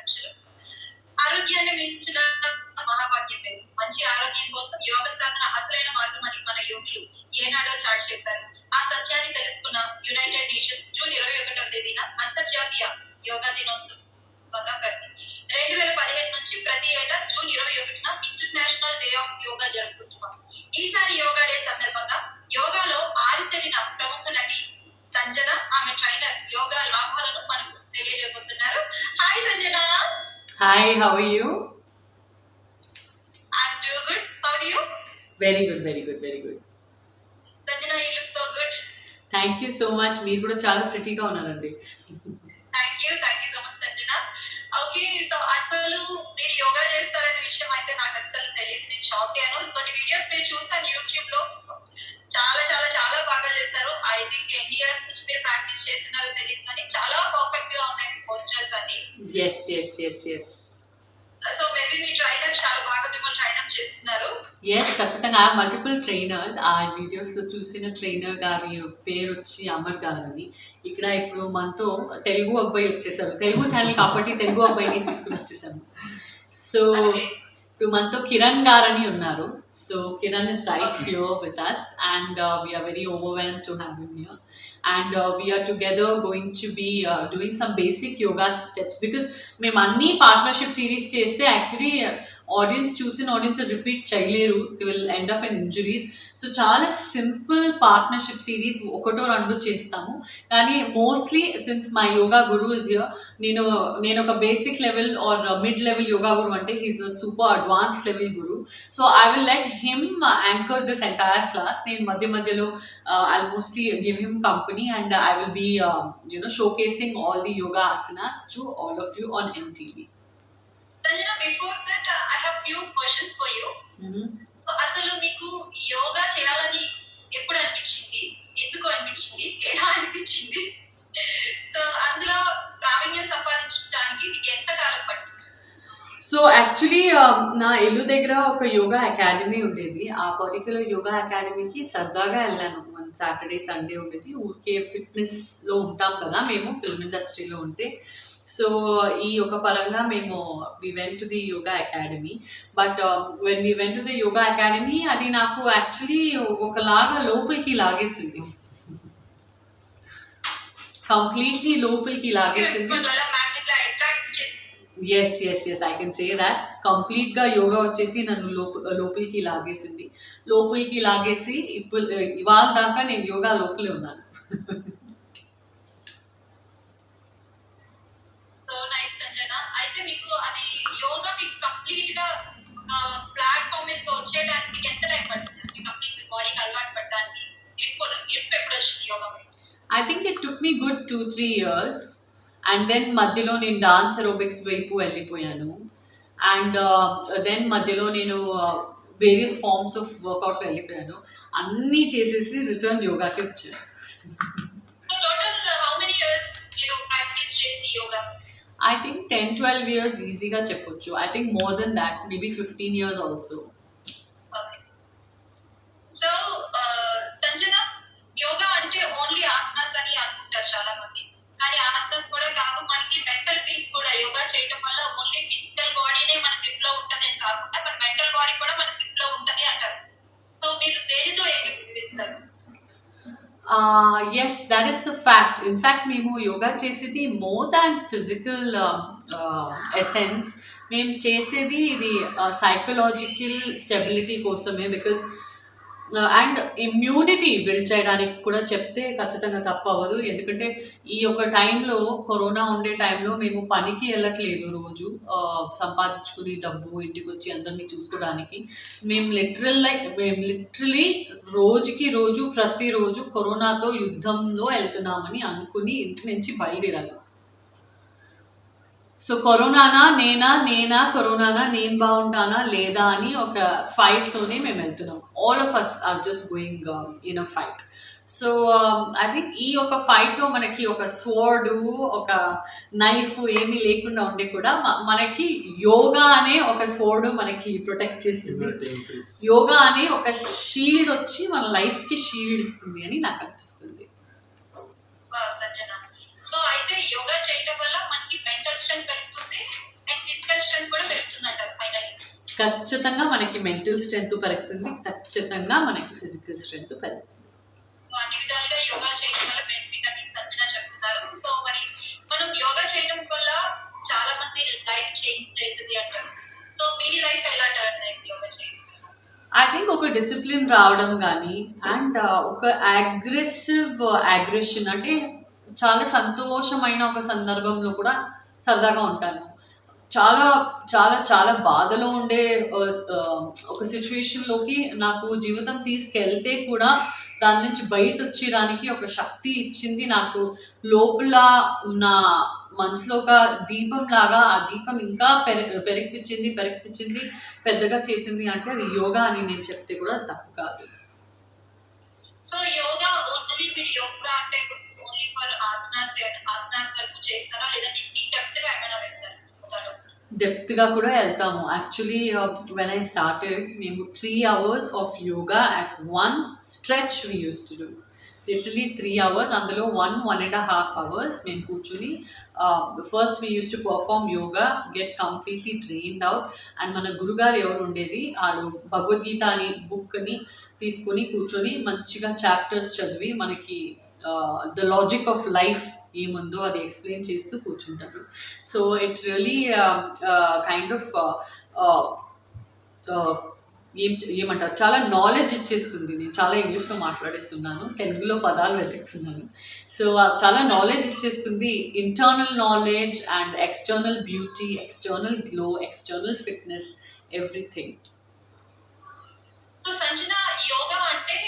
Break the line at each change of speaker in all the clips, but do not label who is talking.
శుభాకాంక్షలు. ఆరోగ్యాన్ని మించిన మహాభాగ్యం లేదు. మంచి ఆరోగ్యం కోసం యోగ సాధన అసలైన మార్గం అని మన యోగులు ఏనాడో చాటి చెప్పారు. ఆ సత్యాన్ని తెలుసుకున్న యునైటెడ్ నేషన్స్ జూన్ 21వ తేదీన అంతర్జాతీయ యోగా దినోత్సవంగా 2015 నుంచి ప్రతి ఏటా జూన్ 21న ఇంటర్నేషనల్ డే ఆఫ్ యోగా జరుపుకుంటున్నాం. ఈసారి యోగా డే సందర్భంగా యోగాలో ఆరితేరిన ప్రముఖ నటి సంజన, ఆమె ట్రైనర్ యోగా లాభాలను మనకు తెలియజేయబోతున్నారు. Hi Sanjana.
Hi, how are you?
I'm doing good. How are you?
Very good, very good, very good.
Sanjana, you look so good.
Thank you so much. మీరు కూడా చాలా ప్రిటీగా ఉన్నారండి.
Thank you so much, Sanjana. Okay, so అసలు మీరు యోగా చేస్తారనే విషయం అయితే నాకు అసలు తెలియదు. నేను షాక్ అయ్యాను. కొన్ని వీడియోస్ మీరు చూసాను యూట్యూబ్ లో. చాలా చాలా చాలా బాగా చేశారు. ఐ థింక్ ఎన్ని ఇయర్స్ నుంచి మీరు ప్రాక్టీస్ చేస్తున్నారో తెలియదు కానీ చాలా పర్ఫెక్ట్ గా ఉన్నాయి మీ పోస్టర్స్ అన్ని.
yes.
సో మేబీ మీ ట్రైనర్ చాలా బాగా మిమ్మల్ని ట్రైన్ అప్ చేస్తున్నారు.
ఎస్, ఖచ్చితంగా మల్టిపుల్ ట్రైనర్స్. ఆ వీడియోస్లో చూసిన ట్రైనర్ గారి పేరు వచ్చి అమర్ గారు అని. ఇక్కడ ఇప్పుడు మనతో తెలుగు అబ్బాయి వచ్చేసారు. తెలుగు ఛానల్ కాబట్టి తెలుగు అబ్బాయిని తీసుకుని వచ్చేసాము. సో ఇప్పుడు మనతో కిరణ్ గారు అని ఉన్నారు. So Kiran is right here with us and we are very overwhelmed to have him here. And we are together going to be doing some basic yoga steps because మేము అన్ని పార్ట్నర్షిప్ సిరీస్ చేస్తే యాక్చువల్లీ ఆడియన్స్ చూసిన audience repeat చేయలేరు. They will end up in injuries. So చాలా simple partnership series ఒకటో రెండు చేస్తాము. కానీ mostly since my yoga guru is here, నేను ఒక basic level or mid level yoga guru అంటే he's a super advance level guru. So I will let him anchor this entire class. నేను మధ్యలో I mostly give him company and I will be showcasing all the yoga asanas to all of you on MTV.
Sanjana, before that I have few questions for you. So అసలు మీకు యోగా చేయాలని ఎప్పుడు అనిపించింది, ఎందుకు అనిపించింది, ఎలా అనిపించింది? సో అందులో ప్రావీణ్యం సంపాదించడానికి మీకు ఎంత కాలం పట్టింది?
సో యాక్చువల్లీ నా ఇల్లు దగ్గర ఒక యోగా అకాడమీ ఉండేది. ఆ పర్టికులర్ యోగా అకాడమీకి సరదాగా వెళ్ళాను. సాటర్డే సండే ఉండేది. ఊరికే ఫిట్నెస్లో ఉంటాం కదా మేము ఫిల్మ్ ఇండస్ట్రీలో ఉంటే. సో ఈ ఒక పరంగా మేము we went to the yoga academy. But when we went to the yoga academy అది నాకు యాక్చువల్లీ ఒకలాగా లోపలికి లాగేసింది, కంప్లీట్లీ లోపలికి లాగేసింది. Yes I can say that. కంప్లీట్గా యోగా వచ్చేసి నన్ను లోపలికి లాగేసింది. లోపలికి లాగేసి ఇప్పుడు ఇవాళ దాకా నేను యోగా లోపలే ఉన్నాను.
So nice Sanjana. అయితే మీకు అది యోగా మీకు కంప్లీట్ గా ఒక ప్లాట్ఫామ్ మీద వచ్చేయడానికి మీకు ఎంత టైం పట్టింది? మీ కంప్లీట్ మీ బాడీకి అలవాటు పడడానికి గ్రిప్ ఎప్పుడు వచ్చింది yoga?
I think it took me good 2-3 years. And then మధ్యలో నేను డాన్స్ ఎరోబిక్స్ వైపు వెళ్ళిపోయాను. అండ్ దెన్ మధ్యలో నేను వేరియస్ ఫార్మ్స్ ఆఫ్ వర్కౌట్ వెళ్ళిపోయాను. అన్నీ చేసేసి రిటర్న్ యోగాకి వచ్చాను. ఐ థింక్ 10-12 years ఈజీగా చెప్పొచ్చు. I think more than that, maybe 15 years also.
So Sanjana, yoga అంటే ఓన్లీ ఆసనాస్ అని అనుకుంటారు చాలా మంది. కానీ ఆసనాస్ కూడా కాదు, మనకి మెంటల్ పీస్ కూడా యోగా చేయడం వల్ల ఓన్లీ ఫిజికల్ బాడీనే మన గ్రిప్ లో ఉంటది అని కాకుండా మన మెంటల్ బాడీ కూడా మన గ్రిప్ లో ఉంటది అంటారు. సో మీరు దేనితో ఏకీభవిస్తారు?
Yes, that is the fact. In fact మేము యోగా చేసేది మోర్ దాన్ ఫిజికల్ ఎసెన్స్. మేము చేసేది ఇది సైకలాజికల్ స్టెబిలిటీ కోసమే. బికాజ్ అండ్ ఇమ్యూనిటీ బిల్డ్ చేయడానికి కూడా చెప్తే ఖచ్చితంగా తప్పవదు. ఎందుకంటే ఈ యొక్క టైంలో, కరోనా ఉండే టైంలో మేము పనికి వెళ్ళట్లేదు. రోజు సంపాదించుకుని డబ్బు ఇంటికి వచ్చి అందరినీ చూసుకోవడానికి మేము లిటరలీ రోజు ప్రతిరోజు కరోనాతో యుద్ధంలో వెళ్తున్నామని అనుకుని ఇంటి నుంచి బయలుదేరాలి. సో కరోనానా నేనా కరోనానా నేను బాగుంటానా లేదా అని ఒక ఫైట్లోనే మేము వెళ్తున్నాం. All of us are just going in a fight. So I think ఈ ఒక ఫైట్లో మనకి ఒక స్వర్డ్, ఒక నైఫ్ ఏమీ లేకుండా ఉండే కూడా మనకి యోగా అనే ఒక స్వర్డ్ మనకి ప్రొటెక్ట్ చేస్తుంది. యోగా అనే ఒక షీల్డ్ వచ్చి మన లైఫ్కి షీల్డ్ ఇస్తుంది అని నాకు అనిపిస్తుంది.
సో అయితే యోగా చేయడం వల్ల మనకి మెంటల్ స్ట్రెంగ్త్ పెరుగుతుంది
ఖచ్చితంగా మనకి మెంటల్ స్ట్రెంగ్త్ పెరుగుతుంది, ఖచ్చితంగా మనకి ఫిజికల్ స్ట్రెంగ్త్ పెరుగుతుంది.
సో అన్ని విధాలుగా యోగా చేయడం వల్ల బెనిఫిట్ అని సంజన చెప్తున్నారు. సో మరి మనం యోగా చేయడం వల్ల చాలా మంది లైఫ్ చేంజ్ అవుతుంది అంటారు. సో మీ లైఫ్ ఎలా టర్న్ అయింది యోగా చేయడం వల్ల?
ఐ థింక్ ఒక డిసిప్లిన్ రావడం కానీ అండ్ ఒక అగ్రెషన్ అంటే చాలా సంతోషమైన ఒక సందర్భంలో కూడా సరదాగా ఉంటాను. చాలా చాలా చాలా బాధలో ఉండే ఒక సిచ్యువేషన్లోకి నాకు జీవితం తీసుకెళ్తే కూడా దాని నుంచి బయట వచ్చేయడానికి ఒక శక్తి ఇచ్చింది నాకు. లోపల నా మనసులో ఒక దీపం లాగా ఆ దీపం ఇంకా పెరిగిపించింది పెద్దగా చేసింది అంటే అది యోగా అని నేను చెప్తే కూడా తప్పు కాదు.
సో యోగా ఓన్లీ మీరు యోగా అంటే ఓన్లీ ఫర్ ఆసనాస్ వరకు చేస్తారా లేదంటే డెప్త్ గా ఏమైనా వెళ్తారా?
డెప్త్గా కూడా వెళ్తాము. యాక్చువల్లీ వెన్ ఐ స్టార్టెడ్ మేము 3 hours of yoga at one stretch we use to do. Literally 3 hours, అందులో 1.5 hours మేము కూర్చుని first we use to perform yoga, get completely trained out. And మన గురుగారు ఎవరు ఉండేది వాళ్ళు భగవద్గీత అని బుక్ని తీసుకొని కూర్చొని మంచిగా చాప్టర్స్ చదివి మనకి ద లాజిక్ ఆఫ్ లైఫ్ ఏముందో అది ఎక్స్ప్లెయిన్ చేస్తూ కూర్చుంటారు. So it really kind of ఏమంటారు చాలా నాలెడ్జ్ ఇచ్చేస్తుంది. నేను చాలా ఇంగ్లీష్లో మాట్లాడేస్తున్నాను, తెలుగులో పదాలు వెతుకుతున్నాను. సో చాలా నాలెడ్జ్ ఇచ్చేస్తుంది, internal knowledge and external beauty, external glow, external fitness, everything.
So Sanjana yoga అంటే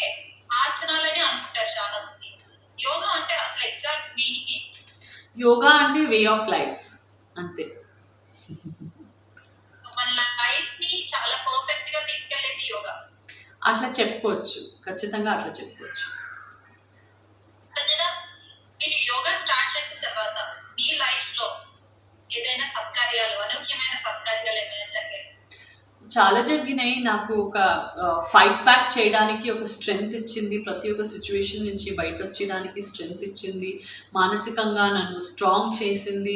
ఆసనాలని అనుకుంటారు చాలా మంది. యోగా అంటే అసలు ఎగ్జాక్ట్ మీనింగ్ ఏంటి?
యోగా అంటే వే ఆఫ్ లైఫ్ అంతే.
మన లైఫ్ ని చాలా పర్ఫెక్ట్ గా తీసుకెళ్లేది యోగా.
అట్లా చెప్పుకోవచ్చు, ఖచ్చితంగా అట్లా చెప్పుకోవచ్చు.
సంజన మీరు యోగా స్టార్ట్ చేసిన తర్వాత మీ లైఫ్ లో ఏదైనా సత్కార్యాలు, అనూహ్యమైన సత్కార్యాలు ఏమైనా జరిగాయి?
చాలా జరిగినాయి. నాకు ఒక ఫైట్ బ్యాక్ చేయడానికి ఒక స్ట్రెంగ్త్ ఇచ్చింది, ప్రతి ఒక్క సిచ్యువేషన్ నుంచి బయట వచ్చేయడానికి స్ట్రెంగ్త్ ఇచ్చింది, మానసికంగా నన్ను స్ట్రాంగ్ చేసింది,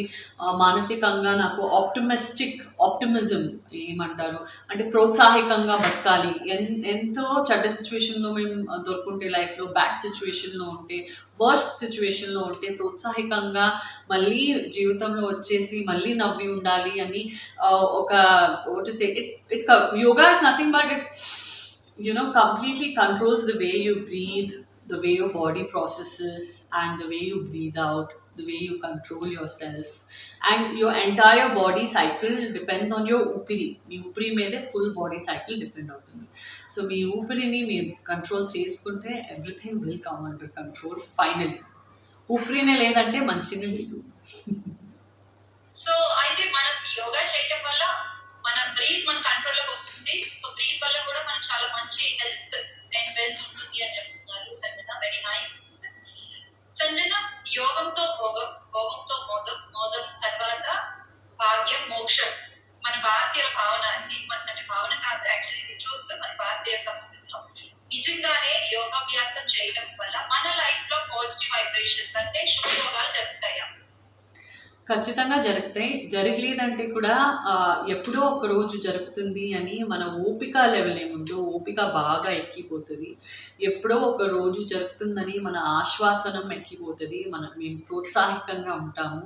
మానసికంగా నాకు ఆప్టిమిజం ఏమంటారు అంటే ప్రోత్సాహకంగా బతకాలి. ఎంతో చెడ్డ సిచ్యువేషన్లో మేము దొరుకుంటే లైఫ్లో, బ్యాడ్ సిచ్యువేషన్లో ఉంటే, వర్స్ట్ సిచ్యువేషన్లో ఉంటే ప్రోత్సాహకంగా మళ్ళీ జీవితంలో వచ్చేసి మళ్ళీ నవ్వి ఉండాలి అని ఒక what to say it yoga is nothing but it completely controls the way you breathe, the way your body processes and the way you breathe out, the way you control yourself, and your entire body cycle depends on your upiri. మీ ఊపిరి మీదే full body cycle depend అవుతుంది. So మీ ఊపిరిని మీరు control చేసుకుంటే everything will come under control finally. ఊపిరినే లేదంటే మంచిగా లేదు.
సో అయితే మనం యోగా చేయడం వల్ల మన బ్రీత్ మన కంట్రోల్ లోకి వస్తుంది. సో బ్రీత్ వల్ల కూడా మనం చాలా మంచి హెల్త్ అండ్ వెల్త్ ఉంటుంది అని చెప్తున్నారు సంజన. Very nice Sanjana. యోగంతో భోగం, భోగంతో మోదం, మోదం తర్వాత భాగ్యం, మోక్షం మన భారతీయ భావన. ఇది మన భావన కాదు, యాక్చువల్లీ ఇది ట్రూత్. మన భారతీయ సంస్కృతిలో నిజంగానే యోగాభ్యాసం చేయడం వల్ల మన లైఫ్ లో పాజిటివ్ వైబ్రేషన్స్ అంటే శుభయోగాలు జరుగుతాయా?
ఖచ్చితంగా జరుగుతాయి. జరగలేదంటే కూడా ఎప్పుడో ఒక రోజు జరుగుతుంది అని మన ఓపిక లెవెల్ ఏముందో ఓపిక బాగా ఎక్కిపోతుంది. ఎప్పుడో ఒక రోజు జరుగుతుందని మన ఆశ్వాసనం ఎక్కిపోతుంది, మేము ప్రోత్సాహకంగా ఉంటాము.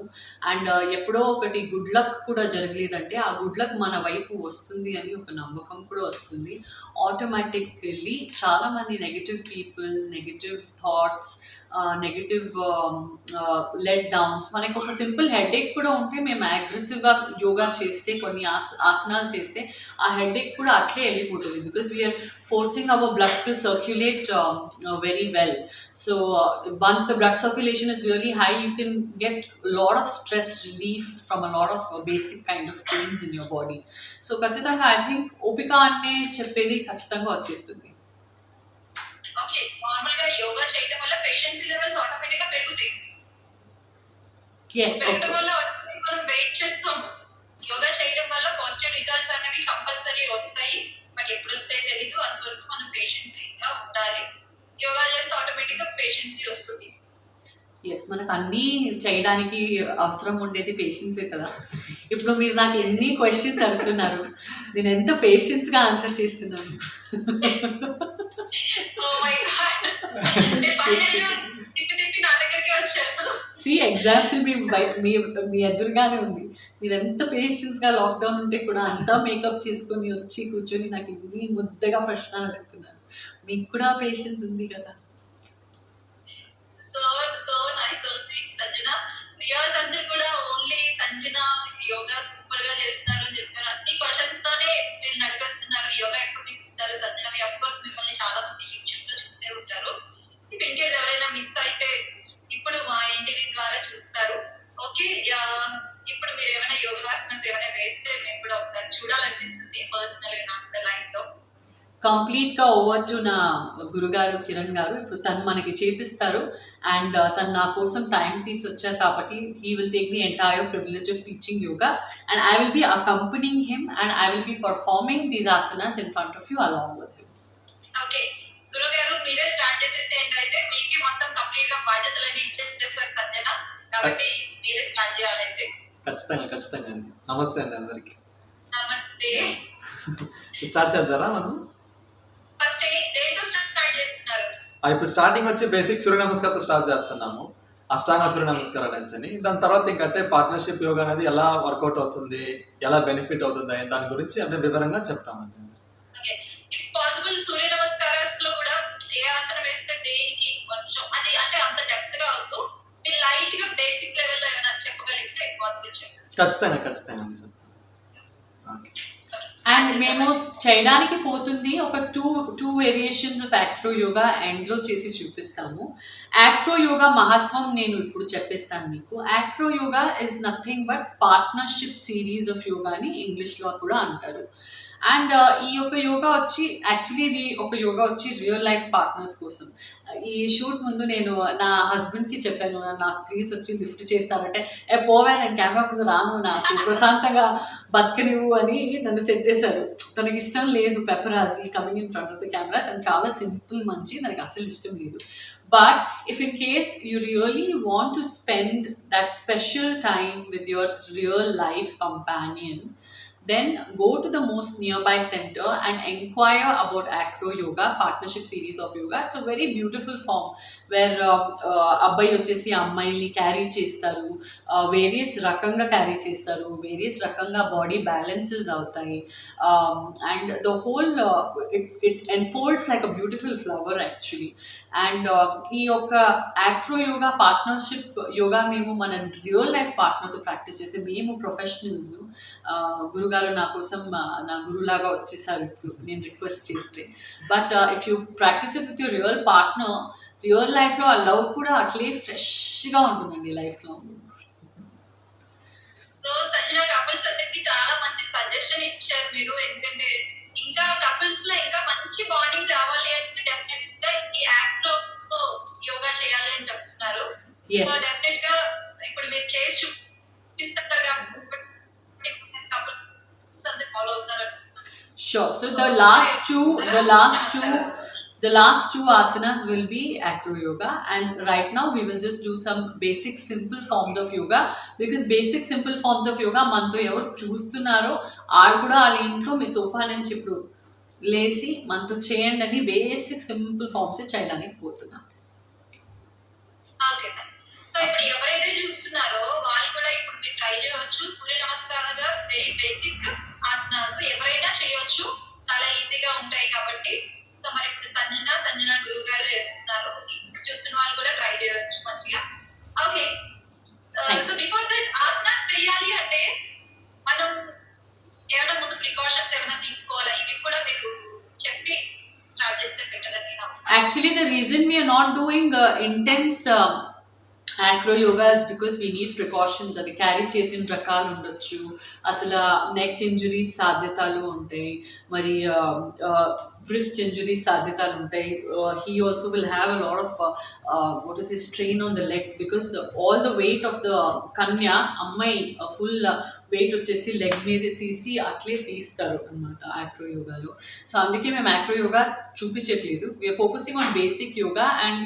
అండ్ ఎప్పుడో ఒకటి గుడ్ లక్ కూడా జరగలేదంటే ఆ గుడ్ లక్ మన వైపు వస్తుంది అని ఒక నమ్మకం కూడా వస్తుంది. ఆటోమేటిక్లీ చాలామంది negative people, negative thoughts, negative let downs, మనకి ఒక సింపుల్ హెడేక్ కూడా ఉంటే మేము అగ్రెసివ్గా యోగా చేస్తే, కొన్ని ఆసనాలు చేస్తే ఆ హెడేక్ కూడా అట్లే వెళ్ళిపోతుంది. Because we are forcing our blood to circulate very well. So once the blood circulation is really high, you can get lot of stress relief from a lot of basic kind of pains in your body. So ఖచ్చితంగా I think ఓపిక అనే చెప్పేది ఖచ్చితంగా వచ్చేస్తుంది.
Okay, normal గా యోగా చేయడం వల్ల పేషెన్సీ levels automatic గా పెరుగుతాయి. పెరగడం వల్ల మనం వెయిట్ చేస్తాం. యోగా చేయడం వల్ల పాజిటివ్ రిజల్ట్స్ అనేవి కంపల్సరీ వస్తాయి. బట్ ఎప్పుడు వస్తాయో తెలీదు. అంతవరకు మనం పేషెన్సీగా ఉండాలి. యోగా చేస్తే ఆటోమేటిక్ గా పేషెన్సీ వస్తుంది.
ఎస్, మనకు అన్నీ చేయడానికి అవసరం ఉండేది పేషెన్సే కదా. ఇప్పుడు మీరు నాకు ఎన్ని క్వశ్చన్స్ అడుగుతున్నారు. నేను ఎంత పేషెన్స్గా ఆన్సర్ చేస్తున్నాను.
ఓ మై గాడ్, అంటే ఫైనల్ గా తిప్పి తిప్పి నా దగ్గరికి వచ్చారు.
సి ఎగ్జాంపుల్ మీ ఎదురుగానే ఉంది. మీరు ఎంత పేషెన్స్గా లాక్డౌన్ ఉంటే కూడా అంతా మేకప్ చేసుకొని వచ్చి కూర్చొని నాకు ఇన్ని ముద్దగా ప్రశ్న అడుగుతున్నారు. మీకు కూడా పేషెన్స్ ఉంది కదా.
So so nice, so sweet Sanjana. Viewers అందరూ కూడా ఓన్లీ సంజన యోగా సూపర్ గా చేస్తున్నారు అని చెప్పారు. అన్ని క్వశ్చన్స్ తోనే మీరు నడిపేస్తున్నారు. యోగా ఎప్పుడు మీకు ఇస్తారు సంజన? ఆఫ్ కోర్స్ మిమ్మల్ని చాలా మంది యూట్యూబ్ లో చూసే ఉంటారు. ఇఫ్ ఇన్ కేస్ ఎవరైనా మిస్ అయితే ఇప్పుడు మా ఇంటివి ద్వారా చూస్తారు. ఓకే, ఇప్పుడు మీరు ఏమైనా యోగాసనాస్ ఏమైనా వేస్తే మేము కూడా ఒకసారి చూడాలనిపిస్తుంది పర్సనల్ గా నాకు లైఫ్ లో.
కంప్లీట్గా ఓవర్ టు నా గురుగారు కిరణ్ గారు. ఇప్పుడు తను మనకి చేపిస్తారు అండ్ తను నా కోసం టైం తీసి వచ్చారు కాబట్టి he will take the entire privilege of teaching yoga and I will be accompanying him and I will be performing these asanas in front of you along with him.
Okay గురుగారు, మీరే స్టార్ట్ చేసేసేయండి. అయితే మీకే మొత్తం కంప్లీట్ గా బాధ్యతలన్నీ ఇచ్చేసారు సంజన, కాబట్టి మీరే స్టార్ట్ చేయాలైతే.
ఖచ్చితంగా అండి. నమస్తే అండి అందరికి.
నమస్తే.
స్టార్ట్ చేద్దారా మనం?
ఫస్ట్ ఏదో స్టార్ట్ చేస్తున్నారు.
ఇప్పుడు స్టార్టింగ్ వచ్చి బేసిక్ సూర్య నమస్కారంతో స్టార్ట్ చేస్తున్నాము. అష్టాంగ సూర్య నమస్కారాలు అనేసి. దాని తర్వాత ఇంకంటే పార్ట్నర్షిప్ యోగా అనేది ఎలా వర్కౌట్ అవుతుంది, ఎలా బెనిఫిట్ అవుతుంది అనే దాని గురించి అంటే వివరంగా చెప్తామండి.
ఓకే, ఇఫ్ పాసిబుల్ సూర్య నమస్కారాస్ లో కూడా ఏ ఆసనం వేస్తే దేనికి కొంచెం అది అంటే అంత డెప్త్ గా అవుతూ మీరు లైట్ గా బేసిక్ లెవెల్ లో ఏమైనా చెప్పగలిగితే పాసిబుల్ చెప్పండి.
ఖచ్చితంగా అండి సార్.
అండ్ మేము చేయడానికి పోతుంది ఒక two variations of Acro yoga ఎండ్లో చేసి చూపిస్తాము. యాక్రో యోగా మహత్వం నేను ఇప్పుడు చెప్పిస్తాను మీకు. Acro yoga is nothing but partnership series of yoga అని ఇంగ్లీష్లో కూడా అంటారు. అండ్ ఈ యొక్క యోగా వచ్చి యాక్చువల్లీ ఇది ఒక యోగా వచ్చి రియల్ లైఫ్ పార్ట్నర్స్ కోసం. ఈ షూట్ ముందు నేను నా హస్బెండ్కి చెప్పాను, నాకు ప్లీజ్ వచ్చి లిఫ్ట్ చేస్తానంటే పోవే నేను కెమెరా ముందు రాను, నాకు ప్రశాంతంగా బతకనివ్వు అని నన్ను తిట్టేశారు. తనకి ఇష్టం లేదు paparazzi coming in front of the camera. తను చాలా సింపుల్ మంచి, తనకి అసలు ఇష్టం లేదు. But if in case you really want to spend that special time with your real life companion, then go to the most nearby center and inquire about acro yoga, partnership series of yoga. It's a very beautiful form where abbayi vachesi ammayilni carry chestaru, various rakanga carry chestaru, various rakanga body balances avutayi, and the whole it unfolds like a beautiful flower actually. And ఈ యొక్క Acro yoga partnership yoga మేము మన real life పార్ట్నర్తో practice చేస్తే, మేము professionals, గురుగారు నా కోసం నా గురులాగా వచ్చేసారు ఇప్పుడు నేను రిక్వెస్ట్ చేస్తే. But if you practice it with your real partner, real లైఫ్లో ఆ లవ్ కూడా అట్లే ఫ్రెష్గా ఉంటుందండి లైఫ్లో.
సో సంజన కపుల్స్ అందరికి చాలా మంచి సజెషన్ ఇచ్చారు మీరు. ఎందుకంటే ఇంకా కపుల్స్ లో ఇంకా మంచి బాండింగ్ రావాలి అంటే డెఫినెట్ గా ఈ యాక్ట్ లో యోగా చేయాలి అని చెప్తున్నారు. సో డెఫినెట్ గా ఇప్పుడు మీరు చేసి చూపిస్తారు కాబట్టి కపుల్స్ అందరు ఫాలో అవుతారు.
Sure. So the last two asanas will be acro yoga, and right now we will just do some basic simple forms of yoga, because basic simple forms of yoga మనతో ఎవరు చూస్తున్నారో ఆరు కూడా వాళ్ళ ఇంట్లో మీ sofa నుంచి ఇప్పుడు లేసి మనతో చేయండి అని బేసిక్ సింపుల్ ఫార్మ్స్ చేయడానికి పోతున్నాం.
ఓకే, సో ఇప్పుడు ఎవరైతే చూస్తున్నారో వాళ్ళు కూడా ఇప్పుడు మీరు ట్రై చేయొచ్చు. సూర్య నమస్కారాలు వెరీ బేసిక్ ఆసనాస్ ఎవరైనా చేయొచ్చు, చాలా ఈజీగా ఉంటాయి కాబట్టి. సో మరి ఇప్పుడు సంజన గురువు గారు చేస్తున్నారు, చూస్తున్న వాళ్ళు కూడా ట్రై చేయొచ్చు మంచిగా. Okay, so before that asanas వేయాలి అంటే మనం ఏమైనా ముందు ప్రికాషన్స్ ఏమైనా తీసుకోవాలా? ఇవి కూడా మీరు చెప్పి స్టార్ట్ చేస్తే బెటర్ అని.
Actually, the reason we are not doing intense acro yoga is because we need precautions. అది క్యారీ చేసిన రకాలు ఉండొచ్చు, అసలు నెక్ ఇంజురీస్ సాధ్యతలు ఉంటాయి, మరి wrist injuries సాధ్యతలు ఉంటాయి. He also will have a lot of strain on the legs, because all the weight of the కన్య అమ్మాయి full wait వచ్చేసి లెగ్ మీద తీసి అట్లే తీస్తారు అనమాట యాక్రో యోగాలో. సో అందుకే మేము యాక్రో యోగా చూపించట్లేదు. We are focusing on basic yoga and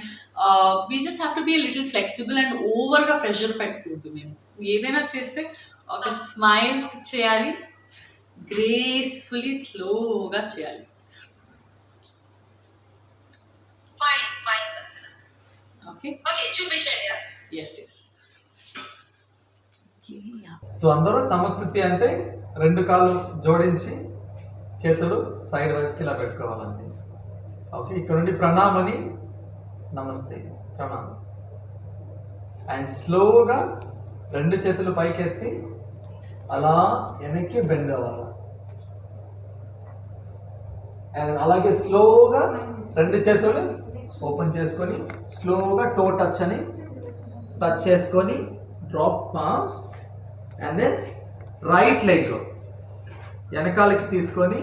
we just have to be little flexible and ఓవర్గా ప్రెషర్ పెట్టకూడదు. మేము ఏదైనా చేస్తే ఒక స్మైల్ చేయాలి, గ్రేస్ఫుల్లీ స్లోగా చేయాలి.
Fine sir.
ఓకే,
ఓకే, చూపించండి.
Yes yes.
సో అందరూ సమస్థితి అంటే రెండు కాళ్ళు జోడించి చేతులు సైడ్ వైపుకి ఇలా పెట్టుకోవాలండి. ఓకే, ఇక్కడ నుండి ప్రణామని నమస్తే ప్రణామం. అండ్ స్లోగా రెండు చేతులు పైకెత్తి అలా వెనక్కి బెండ్ అవ్వాలి. అండ్ అలాగే స్లోగా రెండు చేతులు ఓపెన్ చేసుకొని స్లోగా టో టచ్ చేసుకొని drop palms. And then right leg వెనకాలకి తీసుకొని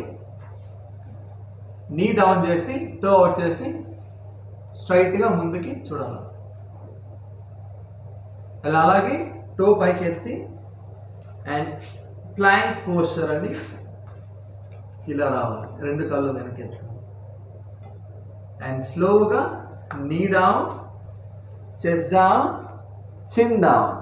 నీ డౌన్ చేసి టో అవుట్ చేసి స్ట్రైట్గా ముందుకి చూడాలి. అలా అలాగే టో పైకి ఎత్తి అండ్ ప్లాంక్ పోస్చర్ అని ఇలా రావాలి. రెండు కాళ్ళు వెనక్కి ఎత్తి అండ్ స్లోగా నీ డౌన్, చెస్ట్ డౌన్, చిన్ డౌన్.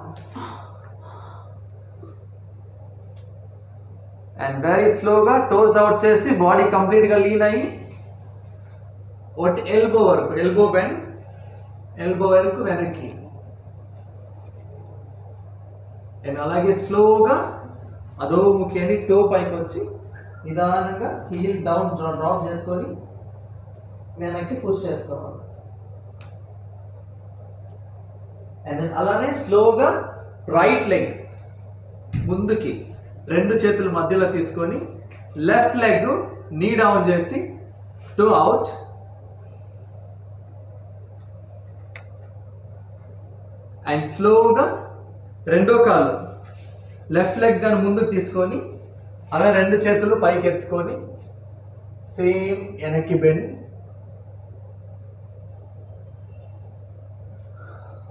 అండ్ వెరీ స్లోగా టోస్ అవుట్ చేసి బాడీ కంప్లీట్గా లీన్ అయ్యి ఒకటి ఎల్బో వరకు, ఎల్బో బెండ్, ఎల్బో వరకు వెనక్కి. అండ్ అలాగే స్లోగా అధోముఖి అని టో పైకి వచ్చి నిదానంగా హీల్ డౌన్ డ్రాప్ చేసుకొని వెనక్కి పుష్ చేసుకోవాలి. అండ్ దెన్ అలానే స్లోగా రైట్ లెగ్ ముందుకి రెండు చేతులు మధ్యలో తీసుకొని లెఫ్ట్ లెగ్ నీ డౌన్ చేసి టో అవుట్. అండ్ స్లోగా రెండో కాలు లెఫ్ట్ లెగ్ కానీ ముందుకు తీసుకొని అలా రెండు చేతులు పైకి ఎత్తుకొని సేమ్ వెనక్కి బెండ్.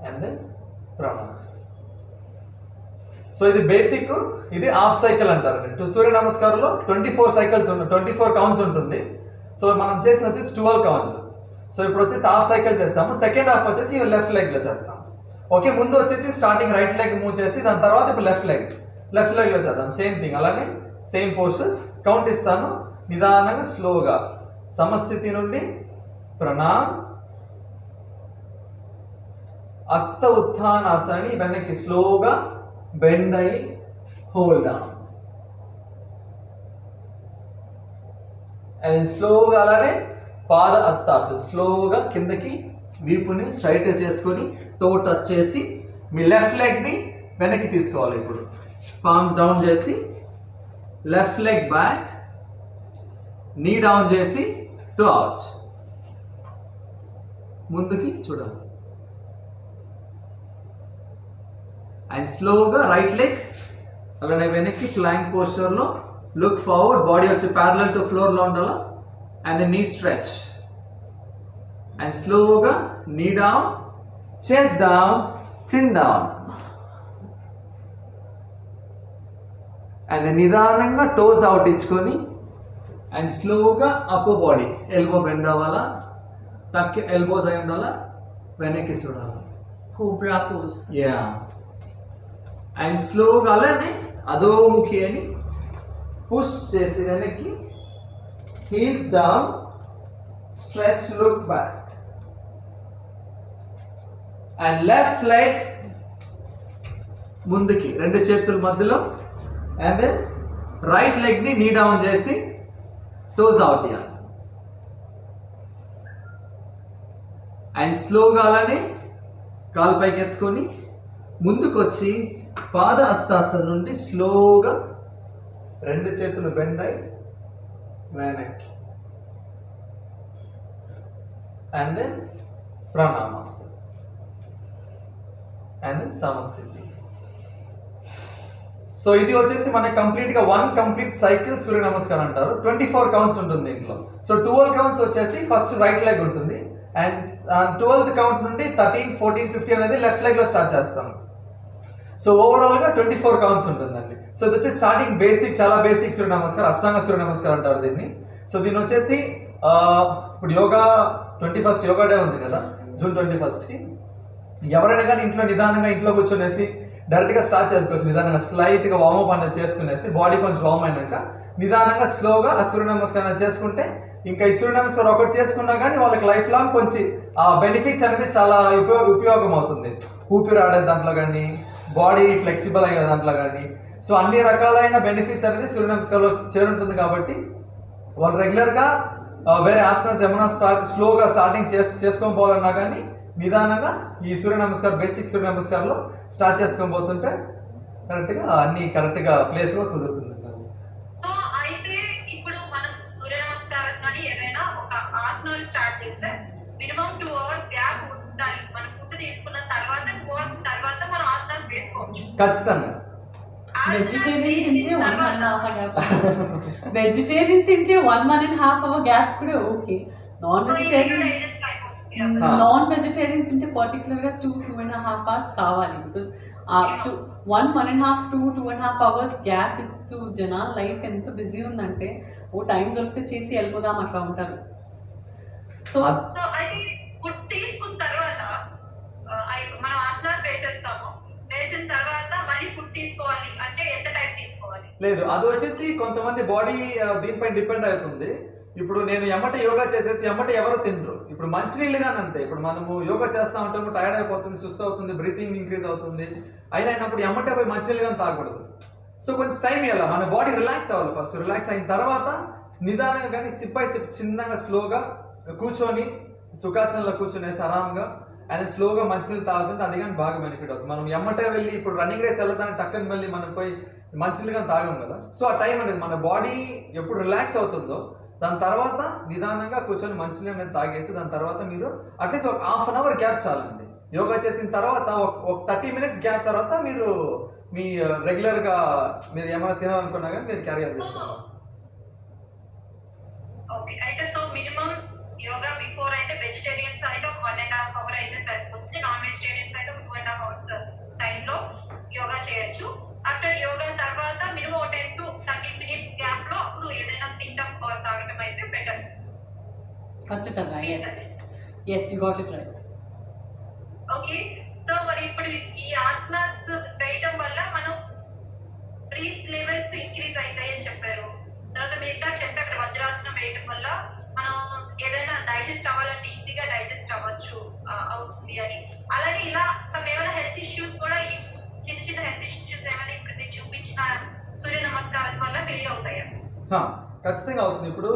అండ్ దెన్ ప్రణామం. సో ఇది బేసిక్, ఇది హాఫ్ సైకిల్ అంటారు. సూర్య నమస్కారంలో 24 సైకిల్స్ 24 కౌంట్స్ ఉంటుంది. సో మనం చేసిన వచ్చేసి 12 కౌంట్స్. సో ఇప్పుడు వచ్చేసి హాఫ్ సైకిల్ చేస్తాము. సెకండ్ హాఫ్ వచ్చేసి లెఫ్ట్ లెగ్లో చేస్తాము. ఓకే, ముందు వచ్చేసి స్టార్టింగ్ రైట్ లెగ్ మూవ్ చేసి దాని తర్వాత ఇప్పుడు లెఫ్ట్ లెగ్లో చేద్దాం. సేమ్ థింగ్, అలానే సేమ్ పోస్టర్స్. కౌంట్ ఇస్తాను, నిదానంగా స్లోగా. సమస్థితి నుండి ప్రణామ్, హస్త ఉత్థానాసని వెనక్కి స్లోగా బెండ్ అయ్యి హోల్డ్ డౌన్. అండ్ స్లోగా అలానే పాద హస్తాసన స్లోగా కిందకి వీపుని స్ట్రైట్ చేసుకొని టో టచ్ చేసి మీ లెఫ్ట్ లెగ్ని వెనక్కి తీసుకోవాలి. ఇప్పుడు పామ్స్ డౌన్ చేసి లెఫ్ట్ లెగ్ బ్యాక్, నీ డౌన్ చేసి టో అవుట్. ముందుకి చూడాలి. అండ్ స్లోగా రైట్ లెగ్ అలానే వెనక్కి ప్లాంక్ పోస్చర్లో లుక్ ఫార్వర్డ్, బాడీ వచ్చి ప్యారలల్ టు ఫ్లోర్లో ఉండాలి. అండ్ నీ స్ట్రెచ్. అండ్ స్లోగా నీ డౌన్, చెస్ట్ డౌన్, చిన్ డౌన్. అండ్ నిదానంగా టోస్ అవుట్ ఇచ్చుకొని అండ్ స్లోగా అప్పర్ బాడీ ఎల్బో బెండ్ అవ్వాలా, టక్ ఎల్బోస్ అయి ఉండాలా, వెనక్కి చూడాలి.
Cobra pose.
యా. అండ్ స్లోగా అలానే అధోముఖి అని పుష్ చేసి వెనక్కి, heels down, stretch, look back. And left leg ముందుకి రెండు చేతుల మధ్యలో. అండ్ దెన్ రైట్ లెగ్ని నీ డౌన్ చేసి టోస్ అవుట్ చేయాలి. అండ్ స్లోగా అలానే కాలు పైకి ఎత్తుకొని ముందుకు వచ్చి పాద హస్తాసన నుండి స్లోగా రెండు చేతులు బెండ్ అయి వెనక్కి. And then pranamasana. And then samasthiti. So ఇది వచ్చేసి మనకి కంప్లీట్గా 1 కంప్లీట్ సైకిల్ సూర్య నమస్కారం అంటారు. 24 కౌంట్స్ ఉంటుంది దీంట్లో. సో 12 కౌంట్స్ వచ్చేసి ఫస్ట్ రైట్ లెగ్ ఉంటుంది. అండ్ 12th కౌంట్ నుండి 13, 14, 15 అనేది లెఫ్ట్ లెగ్లో స్టార్ట్ చేస్తాము. సో ఓవరాల్గా 24 కౌంట్స్ ఉంటుందండి. సో ఇది వచ్చేసి స్టార్టింగ్ బేసిక్, చాలా బేసిక్ సూర్య నమస్కారం, అష్టాంగ సూర్య నమస్కారం అంటారు దీన్ని. సో దీని వచ్చేసి ఇప్పుడు యోగా 21st యోగా డే ఉంది కదా, జూన్ 21st ఎవరైనా కానీ ఇంట్లో నిదానంగా ఇంట్లో కూర్చొనేసి డైరెక్ట్గా స్టార్ట్ చేసుకోవచ్చు. నిదానంగా స్లైట్గా వార్మప్ అనేది చేసుకునేసి బాడీ కొంచెం వార్మ్ అయినాక నిదానంగా స్లోగా ఆ సూర్య నమస్కారం చేసుకుంటే ఇంకా ఈ సూర్య నమస్కారం ఒకటి చేసుకున్నా కానీ వాళ్ళకి లైఫ్ లాంగ్ కొంచెం ఆ బెనిఫిట్స్ అనేది చాలా ఉపయోగం అవుతుంది. ఊపిరి ఆడే దాంట్లో కానీ బాడీ ఫ్లెక్సిబుల్ అయిన దాంట్లో కానీ సో అన్ని రకాలైన బెనిఫిట్స్ అనేది సూర్య నమస్కారంలో చేరుంటుంది. కాబట్టి వాళ్ళు రెగ్యులర్గా వేరే ఆసనాస్ ఏమైనా స్లోగా స్టార్టింగ్ చేసుకొని పోవాలన్నా కానీ నిదానంగా ఈ సూర్య నమస్కారం బేసిక్ సూర్య నమస్కారంలో స్టార్ట్ చేసుకొని పోతుంటే కరెక్ట్గా అన్ని కరెక్ట్గా ప్లేస్లో కుదురుతుంది.
సో అయితే ఇప్పుడు మనం సూర్య నమస్కారం కానీ ఏదైనా ఒక ఆసనాలు స్టార్ట్ చేస్తే మినిమం 2 hours గ్యాప్ ఉండాలి. మనం ఫుడ్ తీసుకున్న తర్వాత 2 hours తర్వాత మనం ఆసనాలు వేసుకోవచ్చు
ఖచ్చితంగా.
వెజిటేరియన్ తింటే 1.5 hour గ్యాప్ కూడా ఓకే. నాన్ వెజిటేరియన్ తింటే పర్టికులర్గా 2.5 hours కావాలి. బికాస్ 1.5 to 2.5 hours గ్యాప్ ఇస్తూ జనాల లైఫ్ ఎంత బిజీ ఉందంటే ఓ టైం దొరికితే చేసి వెళ్ళిపోదాం అట్లా ఉంటారు.
సో అయితే ఫుడ్ తీసుకున్న తర్వాత మనం ఆసనాస్ వేసేస్తాము. వేసిన తర్వాత మళ్ళీ ఫుడ్ తీసుకోవాలి అంటే ఎంత టైం తీసుకోవాలి?
లేదు, అది వచ్చేసి కొంతమంది బాడీ దీనిపై డిపెండ్ అవుతుంది. ఇప్పుడు నేను ఎమ్మటే యోగా చేసేసి ఎమ్మటే ఎవరు తినరు. ఇప్పుడు మంచినీళ్ళు కానీ అంతే. ఇప్పుడు మనము యోగా చేస్తూ ఉంటాము, టైర్డ్ అయిపోతుంది, సుస్తు అవుతుంది, బ్రీతింగ్ ఇంక్రీజ్ అవుతుంది. అయినప్పుడు ఎమ్మటే పోయి మంచినీళ్ళు కానీ తాగకూడదు. సో కొంచెం టైం ఇవ్వాలి, మన బాడీ రిలాక్స్ అవ్వాలి. ఫస్ట్ రిలాక్స్ అయిన తర్వాత నిదానంగా కానీ సిప్ బై సిప్ చిన్నగా స్లోగా కూర్చొని సుఖాసనంలో కూర్చొనేసి ఆరాంగా ఆయన స్లోగా మంచినీళ్ళు తాగుతుంటే అది కానీ బాగా బెనిఫిట్ అవుతుంది. మనం ఎమ్మటే వెళ్ళి ఇప్పుడు రన్నింగ్ రేస్ వెళ్ళడానికి టక్కని వెళ్ళి మనం పోయి మంచినీళ్ళు కానీ తాగం కదా. సో ఆ టైం అనేది మన బాడీ ఎప్పుడు రిలాక్స్ అవుతుందో దాని తర్వాత నిదానంగా కూర్చొని మంచినీళ్ళు అనేది తాగేసి దాని తర్వాత మీరు అట్లీస్ట్ ఒక 1/2 hour గ్యాప్ చాలండి. యోగా చేసిన తర్వాత ఒక 30 minutes గ్యాప్ తర్వాత మీరు మీ రెగ్యులర్గా మీరు ఏమైనా తినాలనుకున్నా కానీ మీరు క్యారీ ఆన్ చేసుకోవాలి.
ఓకే, అయితే సో మినిమం యోగా బిఫోర్ అయితే వెజిటేరియన్స్ అయితే ఒక 1.5 hour అయితే సరిపోతుంది. నాన్ వెజిటేరియన్స్ అయితే 2.5 hours టైంలో యోగా చేయొచ్చు. ఆఫ్టర్ యోగా తర్వాత మినిమం 10 to 30 minutes గ్యాప్ లో అప్పుడు ఏదైనా తినడం ఆర్ తాగడం అయితే బెటర్.
ఖచ్చితంగా. Yes you got it right.
Okay, so మరి ఇప్పుడు ఈ ఆసనాస్ వేయడం వల్ల మనం బ్రీత్ లెవెల్స్ ఇంక్రీజ్ అవుతాయి అని చెప్పారు. తర్వాత మిగతా చెప్పారు వజ్రాసనం వేయడం వల్ల మనం ఏదైనా డైజెస్ట్ అవ్వాలంటే ఈజీగా డైజెస్ట్ అవుతుంది అని. అలానే ఇలా ఏమైనా హెల్త్ ఇష్యూస్ కూడా చిన్న చిన్న హెల్త్ ఇష్యూస్ ఏమైనా ఇప్పుడు మీరు చూపించిన సూర్య నమస్కారం వల్ల క్లియర్ అవుతాయా?
ఖచ్చితంగా అవుతుంది. ఇప్పుడు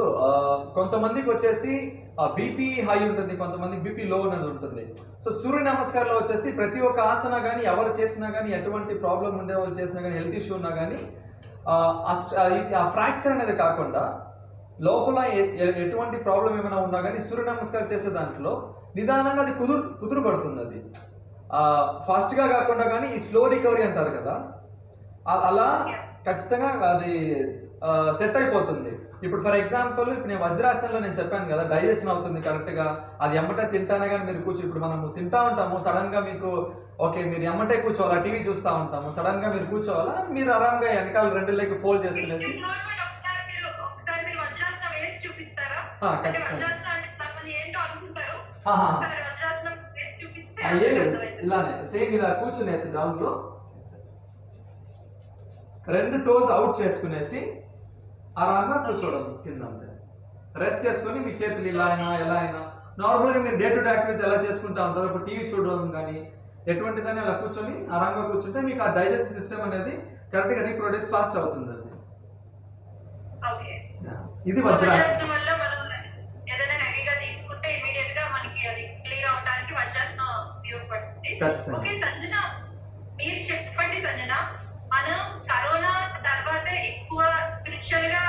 కొంతమందికి వచ్చేసి బీపీ హై ఉంటుంది, కొంతమందికి బీపీ లో అనేది ఉంటుంది. సో సూర్య నమస్కారంలో వచ్చేసి ప్రతి ఒక్క ఆసన కానీ ఎవరు చేసినా కానీ ఎటువంటి ప్రాబ్లం ఉండే వాళ్ళు చేసినా కానీ హెల్త్ ఇష్యూ ఉన్నా కానీ ఆ ఫ్రాక్చర్ అనేది కాకుండా లోపల ఎటువంటి ప్రాబ్లం ఏమైనా ఉన్నా కానీ సూర్య నమస్కారం చేసే దాంట్లో నిదానంగా అది కుదురు పడుతుంది. అది ఫాస్ట్గా కాకుండా కానీ ఈ స్లో రికవరీ అంటారు కదా, అలా ఖచ్చితంగా అది సెట్ అయిపోతుంది. ఇప్పుడు ఫర్ ఎగ్జాంపుల్ ఇప్పుడు నేను వజ్రాసనంలో నేను చెప్పాను కదా డైజెషన్ అవుతుంది కరెక్ట్గా. అది ఎమ్మటే తింటానే కానీ మీరు ఇప్పుడు మనము తింటా ఉంటాము, సడన్ గా మీకు ఓకే మీరు ఎమ్మటే కూర్చోవాలా, టీవీ చూస్తూ ఉంటాము, సడన్ గా మీరు కూర్చోవాలా, మీరు ఆరాంగా వెనకాల 2 లెగ్ ఫోల్డ్ చేసుకునేసి ఇలానే సేమ్ ఇలా కూర్చునేసి గ్రౌండ్ లో 2 toes అవుట్ చేసుకునేసి ఆరాంగా కూర్చోవడం కింద. రెస్ట్ చేసుకొని మీ చేతులు ఇలా అయినా ఎలా అయినా నార్మల్గా మీరు డే టు డే యాక్టివిటీస్ ఎలా చేసుకుంటా ఉంటారు, ఇప్పుడు టీవీ చూడడం కానీ ఎటువంటిదని అలా కూర్చొని ఆరాంగా కూర్చుంటే మీకు ఆ డైజెస్టివ్ సిస్టమ్ అనేది కరెక్ట్ గా రీప్రొడ్యూస్ ఫాస్ట్ అవుతుంది. ఇది వజ్రాసనం వల్ల మనం ఏదైనా హెవీగా తీసుకుంటే ఇమిడియట్ గా మనకి అది క్లియర్ అవడానికి వజ్రాసనం ఉపయోగపడుతుంది. ఓకే సంజన, మీరు చెప్పండి సంజన, మనం కరోనా తర్వాత ఎక్కువ స్పిరిచువల్ గా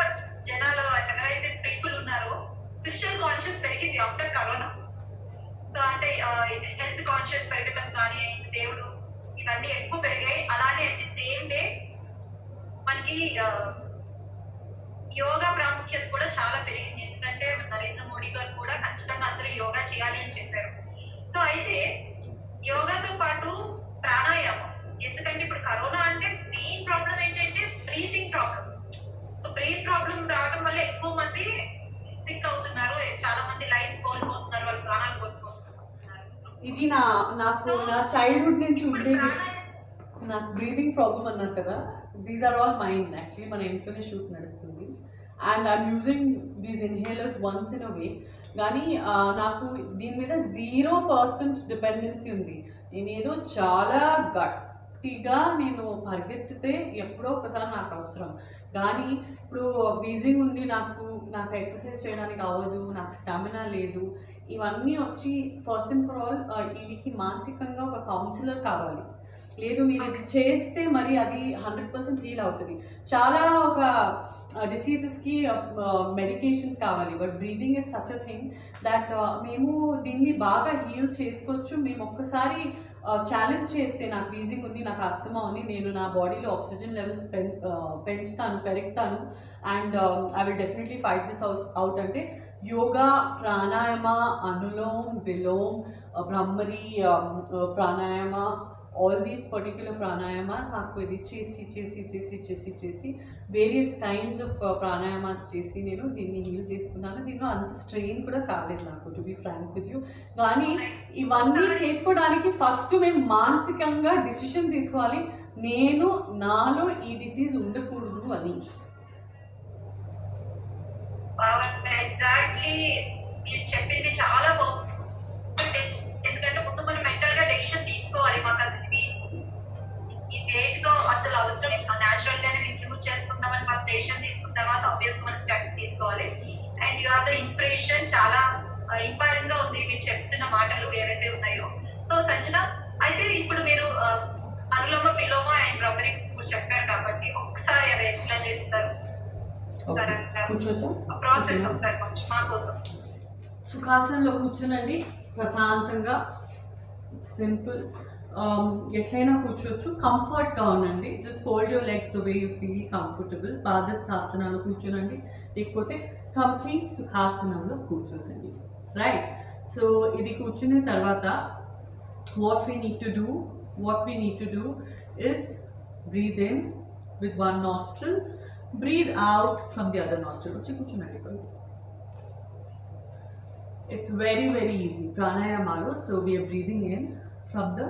జనాలు ఎవరైతే పీపుల్ ఉన్నారో స్పిరిచువల్ కాన్షియస్ పెరిగింది ఆఫ్టర్ కరోనా. సో అంటే హెల్త్ కాన్షియస్ పెరగడం కానీ దేవుడు ఇవన్నీ ఎక్కువ పెరిగాయి. అలానే అట్ ది సేమ్ డే మనకి యోగా ప్రాముఖ్యత కూడా చాలా పెరిగింది. ఎందుకంటే నరేంద్ర మోడీ గారు కూడా ఖచ్చితంగా అందరూ యోగా చేయాలి అని చెప్పారు. సో అయితే యోగాతో పాటు ప్రాణాయామం, ఎందుకంటే ఇప్పుడు కరోనా అంటే మెయిన్ ప్రాబ్లం ఏంటంటే breathing problem. So breath problem రావడం వల్ల ఎక్కువ మంది సిక్ అవుతున్నారు, చాలా మంది లైఫ్ కోల్పోతున్నారు, వాళ్ళ ప్రాణాలు కోల్పోతున్నారు.
ఇది నాకు నా చైల్డ్హుడ్ నుంచి ఉండేది. నాకు బ్రీదింగ్ ప్రాబ్లమ్ అన్నారు కదా, these are all mind. Actually మన ఇంట్లోనే షూట్ నడుస్తుంది and I'm using these inhalers once in a way. కానీ నాకు దీని మీద 0% డిపెండెన్సీ ఉంది. నేనేదో చాలా గట్టిగా నేను పరిగెత్తితే ఎప్పుడో ఒకసారి నాకు అవసరం. కానీ ఇప్పుడు వీజింగ్ ఉంది, నాకు ఎక్సర్సైజ్ చేయడానికి అవ్వదు, నాకు స్టామినా లేదు, ఇవన్నీ వచ్చి ఫస్ట్ అండ్ ఫర్ ఆల్ వీళ్ళకి మానసికంగా ఒక కౌన్సిలర్ కావాలి. లేదు మీరు ఇది చేస్తే మరి అది 100% హీల్ అవుతుంది. చాలా ఒక డిసీజెస్కి మెడికేషన్స్ కావాలి, but breathing is such a thing that మేము దీన్ని బాగా హీల్ చేసుకోవచ్చు. మేము ఒక్కసారి ఛాలెంజ్ చేస్తే నాకు వీజింగ్ ఉంది, నాకు అస్తమా ఉంది, నేను నా బాడీలో ఆక్సిజన్ లెవెల్స్ పెరుగుతాను and I will definitely fight this out అంటే yoga, pranayama, Anulom విలోమ్, బ్రహ్మరి pranayama, all these particular pranayamas నాకు ఇది చేసి వేరియస్ కైండ్స్ ఆఫ్ ప్రాణాయామాస్ చేసి నేను దీన్ని హీల్ చేసుకున్నాను. దీనిలో అంత స్ట్రెయిన్ కూడా కాలేదు నాకు, to be frank with you. కానీ ఇవన్నీ చేసుకోవడానికి ఫస్ట్ మేము మానసికంగా డిసిషన్ తీసుకోవాలి, నేను నాలో ఈ డిసీజ్ ఉండకూడదు అని.
ఎగ్జాక్ట్లీ మీరు చెప్పింది చాలా బాగుంది. ఎందుకంటే ముందు మనం మెంటల్ గా డెసిషన్ తీసుకోవాలి. మాకు అసలు ఈ వేటితో అసలు అవసరం న్యాచురల్ గానే మేము యూజ్ చేసుకుంటామని ఫస్ట్ డెసిషన్ తీసుకున్న తర్వాత ఆబ్వియస్ గా మనం స్టెప్ తీసుకోవాలి. And you have the inspiration. చాలా ఇన్స్పైరింగ్ గా ఉంది మీరు చెప్తున్న మాటలు ఏవైతే ఉన్నాయో. సో సంజన, అయితే ఇప్పుడు మీరు అనులోమ విలోమ అండ్ బ్రహ్మరి చెప్పారు కాబట్టి ఒకసారి అవి ఎట్లా చేస్తారు ప్రాసెస్ ఒకసారి కొంచెం మా కోసం.
సుఖాసనంలో కూర్చునండి, ప్రశాంతంగా, సింపుల్, ఎట్లయినా కూర్చోవచ్చు. కంఫర్ట్గా ఉండండి. Just fold your legs the way you feel comfortable. పాదస్థాసనాలు కూర్చోనండి, లేకపోతే కంప్లీట్ సుఖాసనంలో కూర్చోనండి. రైట్. సో ఇది కూర్చున్న తర్వాత what we need to do is breathe in with one nostril, breathe out from the other nostril. వచ్చి కూర్చోనండి. It's very easy pranayamalo. So we are breathing in from the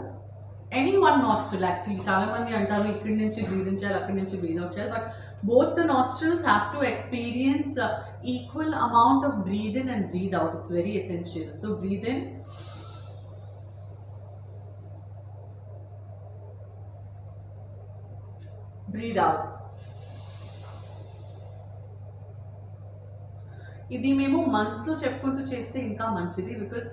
any one nostril. Actually చాలా మంది అంటారు ఇక్కడి నుంచి breathe in చేయాలి, అక్కడి నుంచి breathe out చేయాలి, but both the nostrils have to experience equal amount of breathe in and breathe out. It's very essential. So breathe in, breathe out. ఇది మేము మనసులో చెప్పుకుంటూ చేస్తే ఇంకా మంచిది, because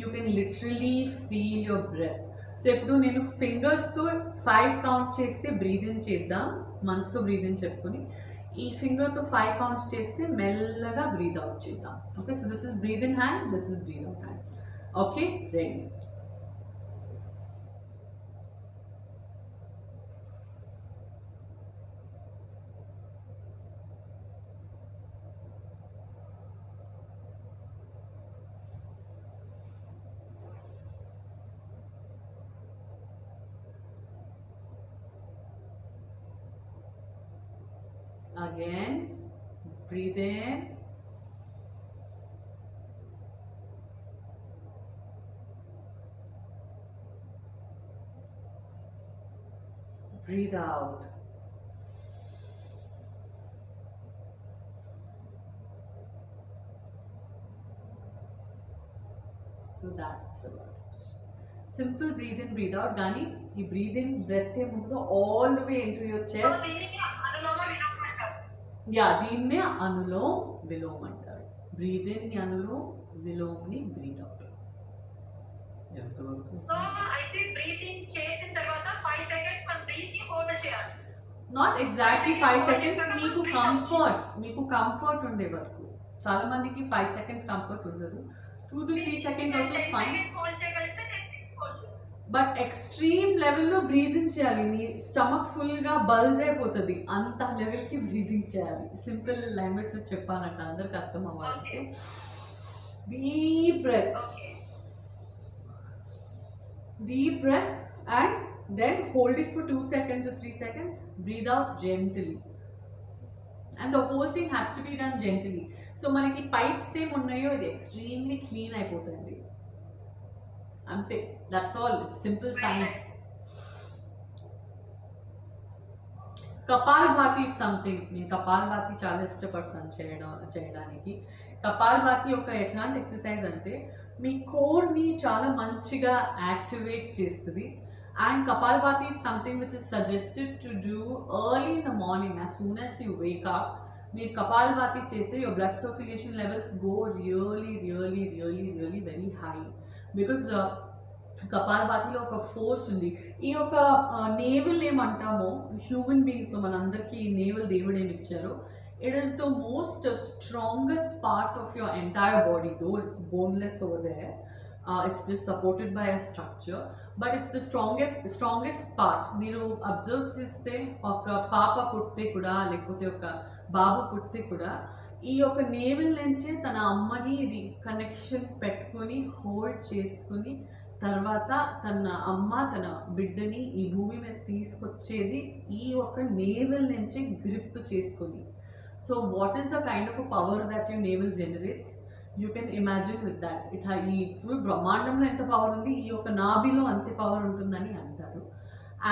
you can literally feel your breath. So ఎప్పుడు నేను ఫింగర్స్తో 5 కౌంట్ చేస్తే బ్రీద్ ఇన్ చేద్దాం, మనసుతో బ్రీద్ ఇన్ చెప్పుకొని, ఈ ఫింగర్తో 5 కౌంట్స్ చేస్తే మెల్లగా బ్రీద్ అవుట్ చేద్దాం. Okay, so this is breathe in hand, this is breathe out hand. Okay, ready. Again, breathe in, breathe out. So that's it. Simple breathe in, breathe out. Gani, you breathe in, breath all the way into your chest. Yeah, దీన్నే అనులోమ్ విలోమ్ అంటారు. Breathe in ని అనులోమ్, విలోమ్ ని breathe out.
So అయితే breath in చేసిన తర్వాత 5 seconds మనం breath ని hold చేయాలి.
నాట్ ఎగ్జాక్ట్లీ 5 సెకండ్స్, మీకు కంఫర్ట్ ఉండే వరకు. చాలా మందికి 5 సెకండ్స్ కంఫర్ట్ ఉండదు. 2 to 3 seconds also fine,
hold చేయగలిగితే
బట్ ఎక్స్ట్రీమ్ లెవెల్లో బ్రీదింగ్ చేయాలి. మీ స్టమక్ ఫుల్గా బల్జ్ అయిపోతుంది, అంత లెవెల్కి బ్రీదింగ్ చేయాలి. సింపుల్ లాంగ్వేజ్లో చెప్పాలంట, అందరికి అర్థం అవ్వాలంటే deep breath and then hold it for 2 seconds or 3 seconds, breathe out gently, and the whole thing has to be done gently. So మనకి పైప్స్ ఏమి ఉన్నాయో ఇది ఎక్స్ట్రీమ్లీ క్లీన్ అయిపోతుంది అంతే. That's all, simple science. Kapalbhati something, నేను కపాల్ భాతి చాలా ఇష్టపడతాను చేయడానికి. కపాల్ భాతి ఒక ఎట్లాంటి ఎక్సర్సైజ్ అంటే మీ కోర్ని చాలా మంచిగా యాక్టివేట్ చేస్తుంది. And kapalbhati is something which is suggested to do early in the morning as soon as you wake up. మీరు కపాల్ భాతి చేస్తే your blood circulation levels go really very high. Because కపాల్ భాతిలో ఒక force ఉంది. ఈ యొక్క naval ఏమంటామో human బీయింగ్స్లో మనందరికీ naval దేవుడు ఏమి ఇచ్చారో, it is the most strongest part of your entire body. Though it's boneless over there, it's just supported by a structure, but it's the strongest part. మీరు అబ్జర్వ్ చేస్తే ఒక పాప పుట్టితే కూడా లేకపోతే ఒక బాబు పుట్టితే కూడా ఈ యొక్క నేవల్ నుంచే తన అమ్మని ఇది కనెక్షన్ పెట్టుకొని హోల్డ్ చేసుకుని తర్వాత తన అమ్మ తన బిడ్డని ఈ భూమి మీద తీసుకొచ్చేది ఈ ఒక నేవల్ నుంచి గ్రిప్ చేసుకొని. So what is the kind of a power that your naval generates? You can imagine with that. ఈ ఫుల్ బ్రహ్మాండంలో ఎంత పవర్ ఉంది, ఈ యొక్క నాభిలో అంతే పవర్ ఉంటుందని అంటారు.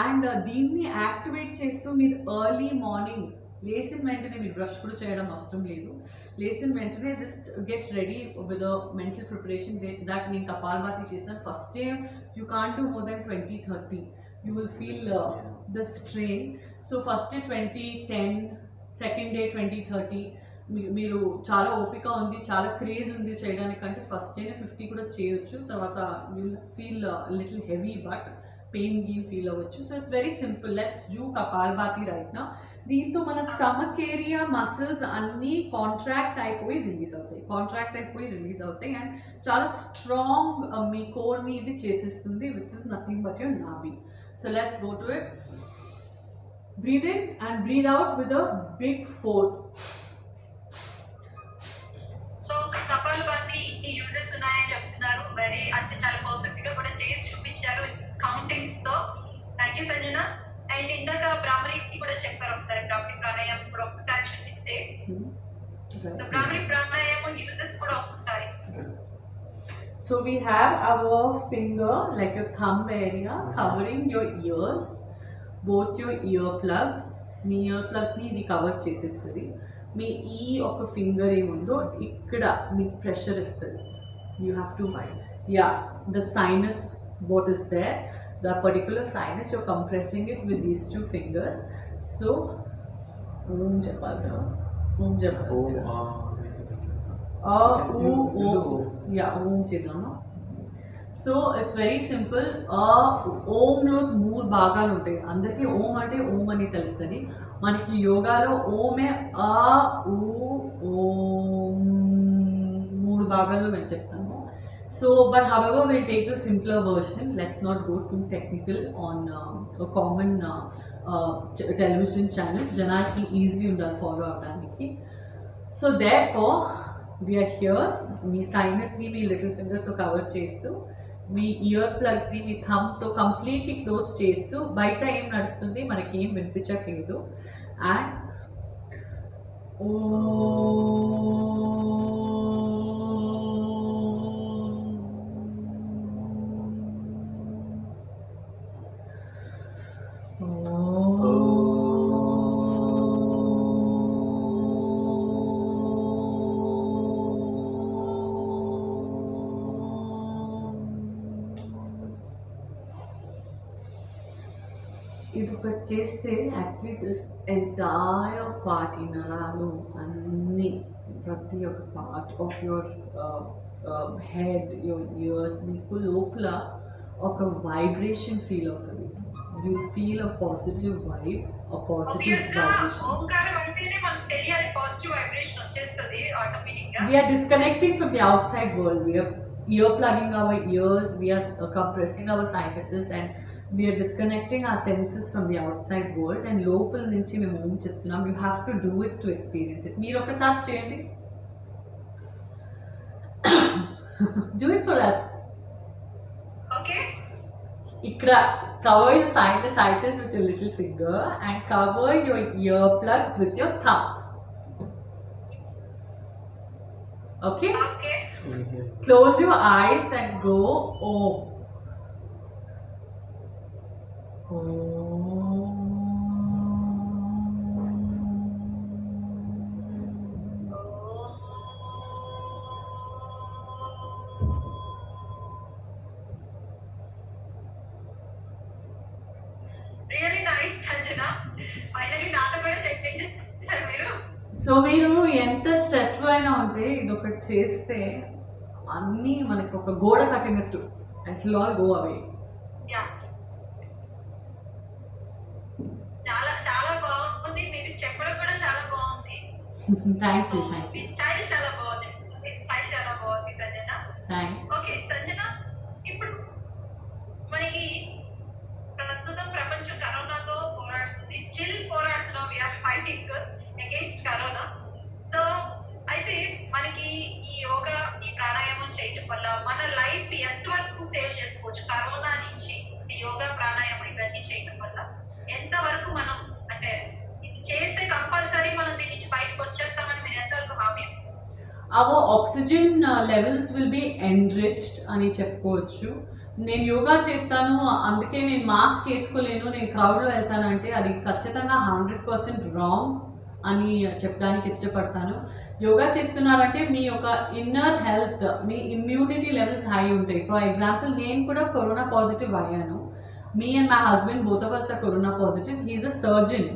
అండ్ దీన్ని యాక్టివేట్ చేస్తూ మీరు ఎర్లీ మార్నింగ్ లేచిన వెంటనే, మీరు బ్రష్ కూడా చేయడం అవసరం లేదు, లేచిన వెంటనే just get ready with mental preparation that నేను కపాల్భాతి చేసిన first day you can't do more than 20-30. You will feel the strain. So first day 20-10, second day 20-30. మీరు చాలా ఓపిక ఉంది, చాలా క్రేజ్ ఉంది చేయడానికంటే ఫస్ట్ డే 50 కూడా చేయొచ్చు. తర్వాత you will feel little heavy but pain feel అవ్వచ్చు. So it's very simple. Let's do kapalbhati right now. దీంతో మన స్టమక్ ఏరియా మసిల్స్ అన్నీ కాంట్రాక్ట్ అయిపోయి రిలీజ్ అవుతాయి అండ్ చాలా స్ట్రాంగ్ మీ కోర్ని ఇది చేసేస్తుంది, which is nothing but your nabhi. So let's go to it. Breathe in and breathe out with a big force.
So kapalbhati uses ఉన్నాయని చెప్తున్నారు. వెరీ అంటే చాలా పర్ఫెక్ట్ గా కూడా చేసి చూపించారు కౌంటింగ్స్ తో. Thank you Sanjana. అండ్ ఇందాక భ్రామరి కూడా చెప్పారు, ఒకసారి భ్రామరి ప్రాణాయామం కూడా ఒకసారి చూపిస్తే. సో భ్రామరి ప్రాణాయామం యూజెస్ కూడా ఒకసారి.
So we have our finger like your thumb area covering your ears, both your earplugs. మీ ఇయర్ ప్లగ్స్ని ఇది కవర్ చేసేస్తుంది. మీ ఈ ఒక ఫింగర్ ఏముందో ఇక్కడ మీకు ప్రెషర్ ఇస్తుంది. You have to the sinus, what is there, the particular sinus, you're compressing it with these two fingers. So om japalra, om chidama. So it's very simple. ఓంలో 3 భాగాలు ఉంటాయి. అందరికీ ఓం అంటే ఓం అని తెలుస్తుంది. మనకి యోగాలో ఓమే ఓం 3 భాగాలు మేము చెప్తాము. So, but however, we'll take the simpler version. Let's not go too technical on a common television channel. Janaki easy undal follow avdaniki. So therefore, we are here. Me sinus ni me little finger to cover chestu, me ear plugs ni me thumb to completely close chestu. Baita em nadustundi manaki em vinipinchట్లేదు. And ఇది ఒకటి చేస్తే actually this entire part, ఈ నరాలు అన్నీ ప్రతి ఒక్క part of your head, your years, మీకు లోపల ఒక వైబ్రేషన్ ఫీల్ అవుతుంది. You feel a positive vibe, a positive vibration.
ఓంకారం అంటేనే మనకు తెలియాలి పాజిటివ్ వైబ్రేషన్ వచ్చేస్తుంది ఆటోమేటిక్ గా.
We are disconnecting from the outside world. We are ear-plugging our ears, we are compressing our sinuses and we are disconnecting our senses from the outside world. And లోపల నుంచి మేము ఓం చెప్తున్నాం. You have to do it to experience it. మీరు ఒకసారి చేయండి. Do it for us.
Okay.
ఇక్కడ cover your sinusitis with your little finger and cover your earplugs with your thumbs. Okay?
Okay.
Close your eyes and go Om. Om.
చేస్తారు మీరు?
So మీరు ఎంత స్ట్రెస్లో అయినా ఉంటే ఇది ఒకటి చేస్తే అన్నీ మనకి ఒక గోడ కట్టినట్టు it all go away.
Yeah, చాలా చాలా బాగుంది. మీరు చెప్పడం కూడా చాలా బాగుంది.
Thanks
so
thank
me
you.
Style చాలా బాగుంది. మీ స్టైల్ చాలా బాగుంది సంజన.
థ్యాంక్స్.
ఓకే సంజన, ఇప్పుడు మనకి ప్రస్తుతం ప్రపంచం కరోనాతో పోరాడుతుంది. స్టిల్ పోరాడుతున్నాం. We are fighting against corona. So అయితే మనకి ఈ యోగా, ఈ ప్రాణాయామం చేయటం వల్ల మన లైఫ్ ఎంతవరకు సేవ్ చేసుకోవచ్చు? కరోనా నుంచి యోగా, ప్రాణాయామం ఇవన్నీ చేయటం వల్ల ఎంతవరకు మనం, అంటే ఇది చేస్తే కంపల్సరీ మనం దీని నుంచి బయటకు వచ్చేస్తామని మీరు ఎంతవరకు హామీ?
Our oxygen levels will be enriched అని చెప్పుకోవచ్చు. నేను యోగా చేస్తాను అందుకే నేను మాస్క్ వేసుకోలేను, నేను క్రౌడ్లో వెళ్తానంటే అది ఖచ్చితంగా 100% రాంగ్ అని చెప్పడానికి ఇష్టపడతాను. యోగా చేస్తున్నారంటే మీ యొక్క ఇన్నర్ హెల్త్, మీ ఇమ్యూనిటీ లెవెల్స్ హై ఉంటాయి. ఫర్ ఎగ్జాంపుల్ నేను కూడా కరోనా పాజిటివ్ అయ్యాను. Me and my husband both of us are corona positive. He is a surgeon,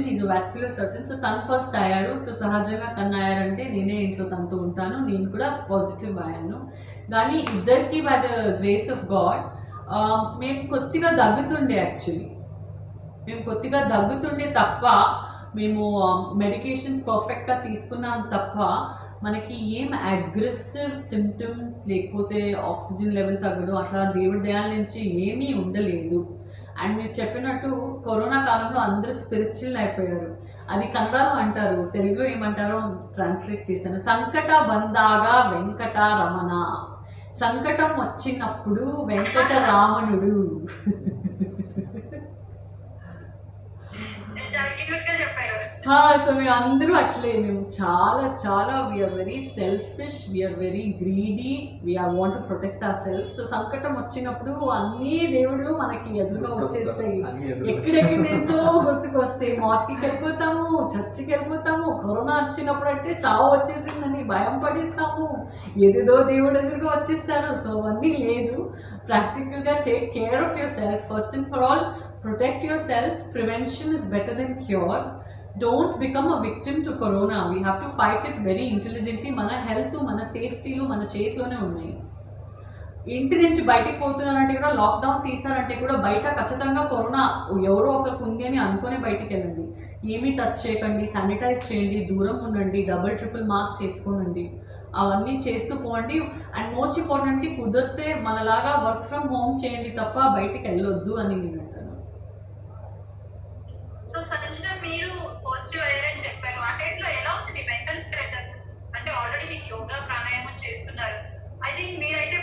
he's a vascular surgeon. So తను ఫస్ట్ అయ్యారు. సో సహజంగా తను అయ్యారంటే నేనే ఇంట్లో తనతో ఉంటాను. నేను కూడా పాజిటివ్ అయ్యాను. కానీ ఇద్దరికి by the grace of God మేము కొద్దిగా దగ్గుతుండే. యాక్చువల్లీ మేము కొద్దిగా దగ్గుతుండే తప్ప మేము మెడికేషన్స్ పర్ఫెక్ట్గా తీసుకున్నాం తప్ప మనకి ఏం అగ్రెసివ్ సిమ్టమ్స్ లేకపోతే ఆక్సిజన్ లెవెల్ తగ్గడం అట్లా దేవుడి దయాల నుంచి ఏమీ ఉండలేదు. అండ్ మీరు చెప్పినట్టు కరోనా కాలంలో అందరూ స్పిరిచువల్ అయిపోయారు. అది కన్నడలో అంటారు, తెలుగులో ఏమంటారో ట్రాన్స్లేట్ చేశాను. సంకట బందాగా వెంకట రమణ, సంకటం వచ్చినప్పుడు వెంకట రామణుడు.
చాలా క్యూట్ గా చెప్పారు.
సో మేము అందరూ అట్లే, మేము చాలా చాలా we are very selfish, we are very greedy, we are want to protect our self. So సంకటం వచ్చినప్పుడు అన్ని దేవుళ్ళు మనకి ఎదురుగా వచ్చేస్తాయి, ఎక్కడెక్కడి నుంచో గుర్తుకు వస్తాయి. మాస్కి వెళ్ళిపోతాము, చర్చికి వెళ్ళిపోతాము. కరోనా వచ్చినప్పుడు అంటే చావు వచ్చేసిందని భయం పడిస్తాము, ఏదేదో దేవుడు ఎదురుగా వచ్చేస్తారు. సో అవన్నీ లేదు. ప్రాక్టికల్గా take care of your self first and for all. Protect yourself. Prevention is better than cure. Don't become a victim to corona. We have to fight it very intelligently. మన హెల్త్, మన సేఫ్టీలు మన చేతిలోనే ఉన్నాయి. ఇంటి నుంచి బయటికి పోతున్నారంటే కూడా, లాక్డౌన్ తీసారంటే కూడా బయట ఖచ్చితంగా కరోనా ఎవరో ఒకరికి ఉంది అని అనుకునే బయటికి వెళ్ళండి. ఏమీ టచ్ చేయకండి, శానిటైజ్ చేయండి, దూరం ఉండండి, డబుల్ ట్రిపుల్ మాస్క్ వేసుకోనండి. అవన్నీ చేస్తూ పోండి. అండ్ మోస్ట్ ఇంపార్టెంట్లీ కుదిరితే మనలాగా వర్క్ ఫ్రమ్ హోమ్ చేయండి తప్ప బయటికి వెళ్ళొద్దు అని నేను అంటాను.
సో సంజన, మీరు పాజిటివ్ అయ్యారని చెప్పారు. ఆ టైంలో ఎలా ఉంది మీ మెంటల్ స్టేటస్? అంటే ఆల్రెడీ మీకు యోగా, ప్రాణాయామం చేస్తున్నారు. ఐ థింక్ మీరైతే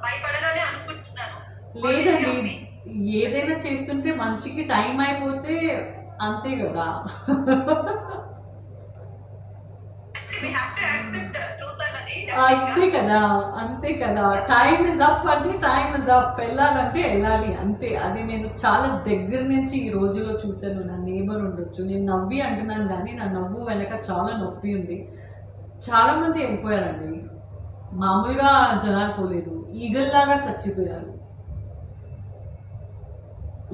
భయపడాలని అనుకుంటున్నాను.
లేదండి, ఏదైనా చేస్తుంటే మనిషికి టైం అయిపోతే అంతే కదా. అంతే కదా. టైం ఇస్ అప్ అంటే టైం ఇస్ అప్, వెళ్ళాలంటే వెళ్ళాలి అంతే. అది నేను చాలా దగ్గర నుంచి ఈ రోజుల్లో చూశాను. నా నేబర్ ఉండొచ్చు, నేను నవ్వి అంటున్నాను కానీ నా నవ్వు వెనక చాలా నొప్పి ఉంది. చాలా మంది వెళ్ళిపోయారండి, మామూలుగా జనాలు పోలేదు, ఈగల్లాగా చచ్చిపోయారు.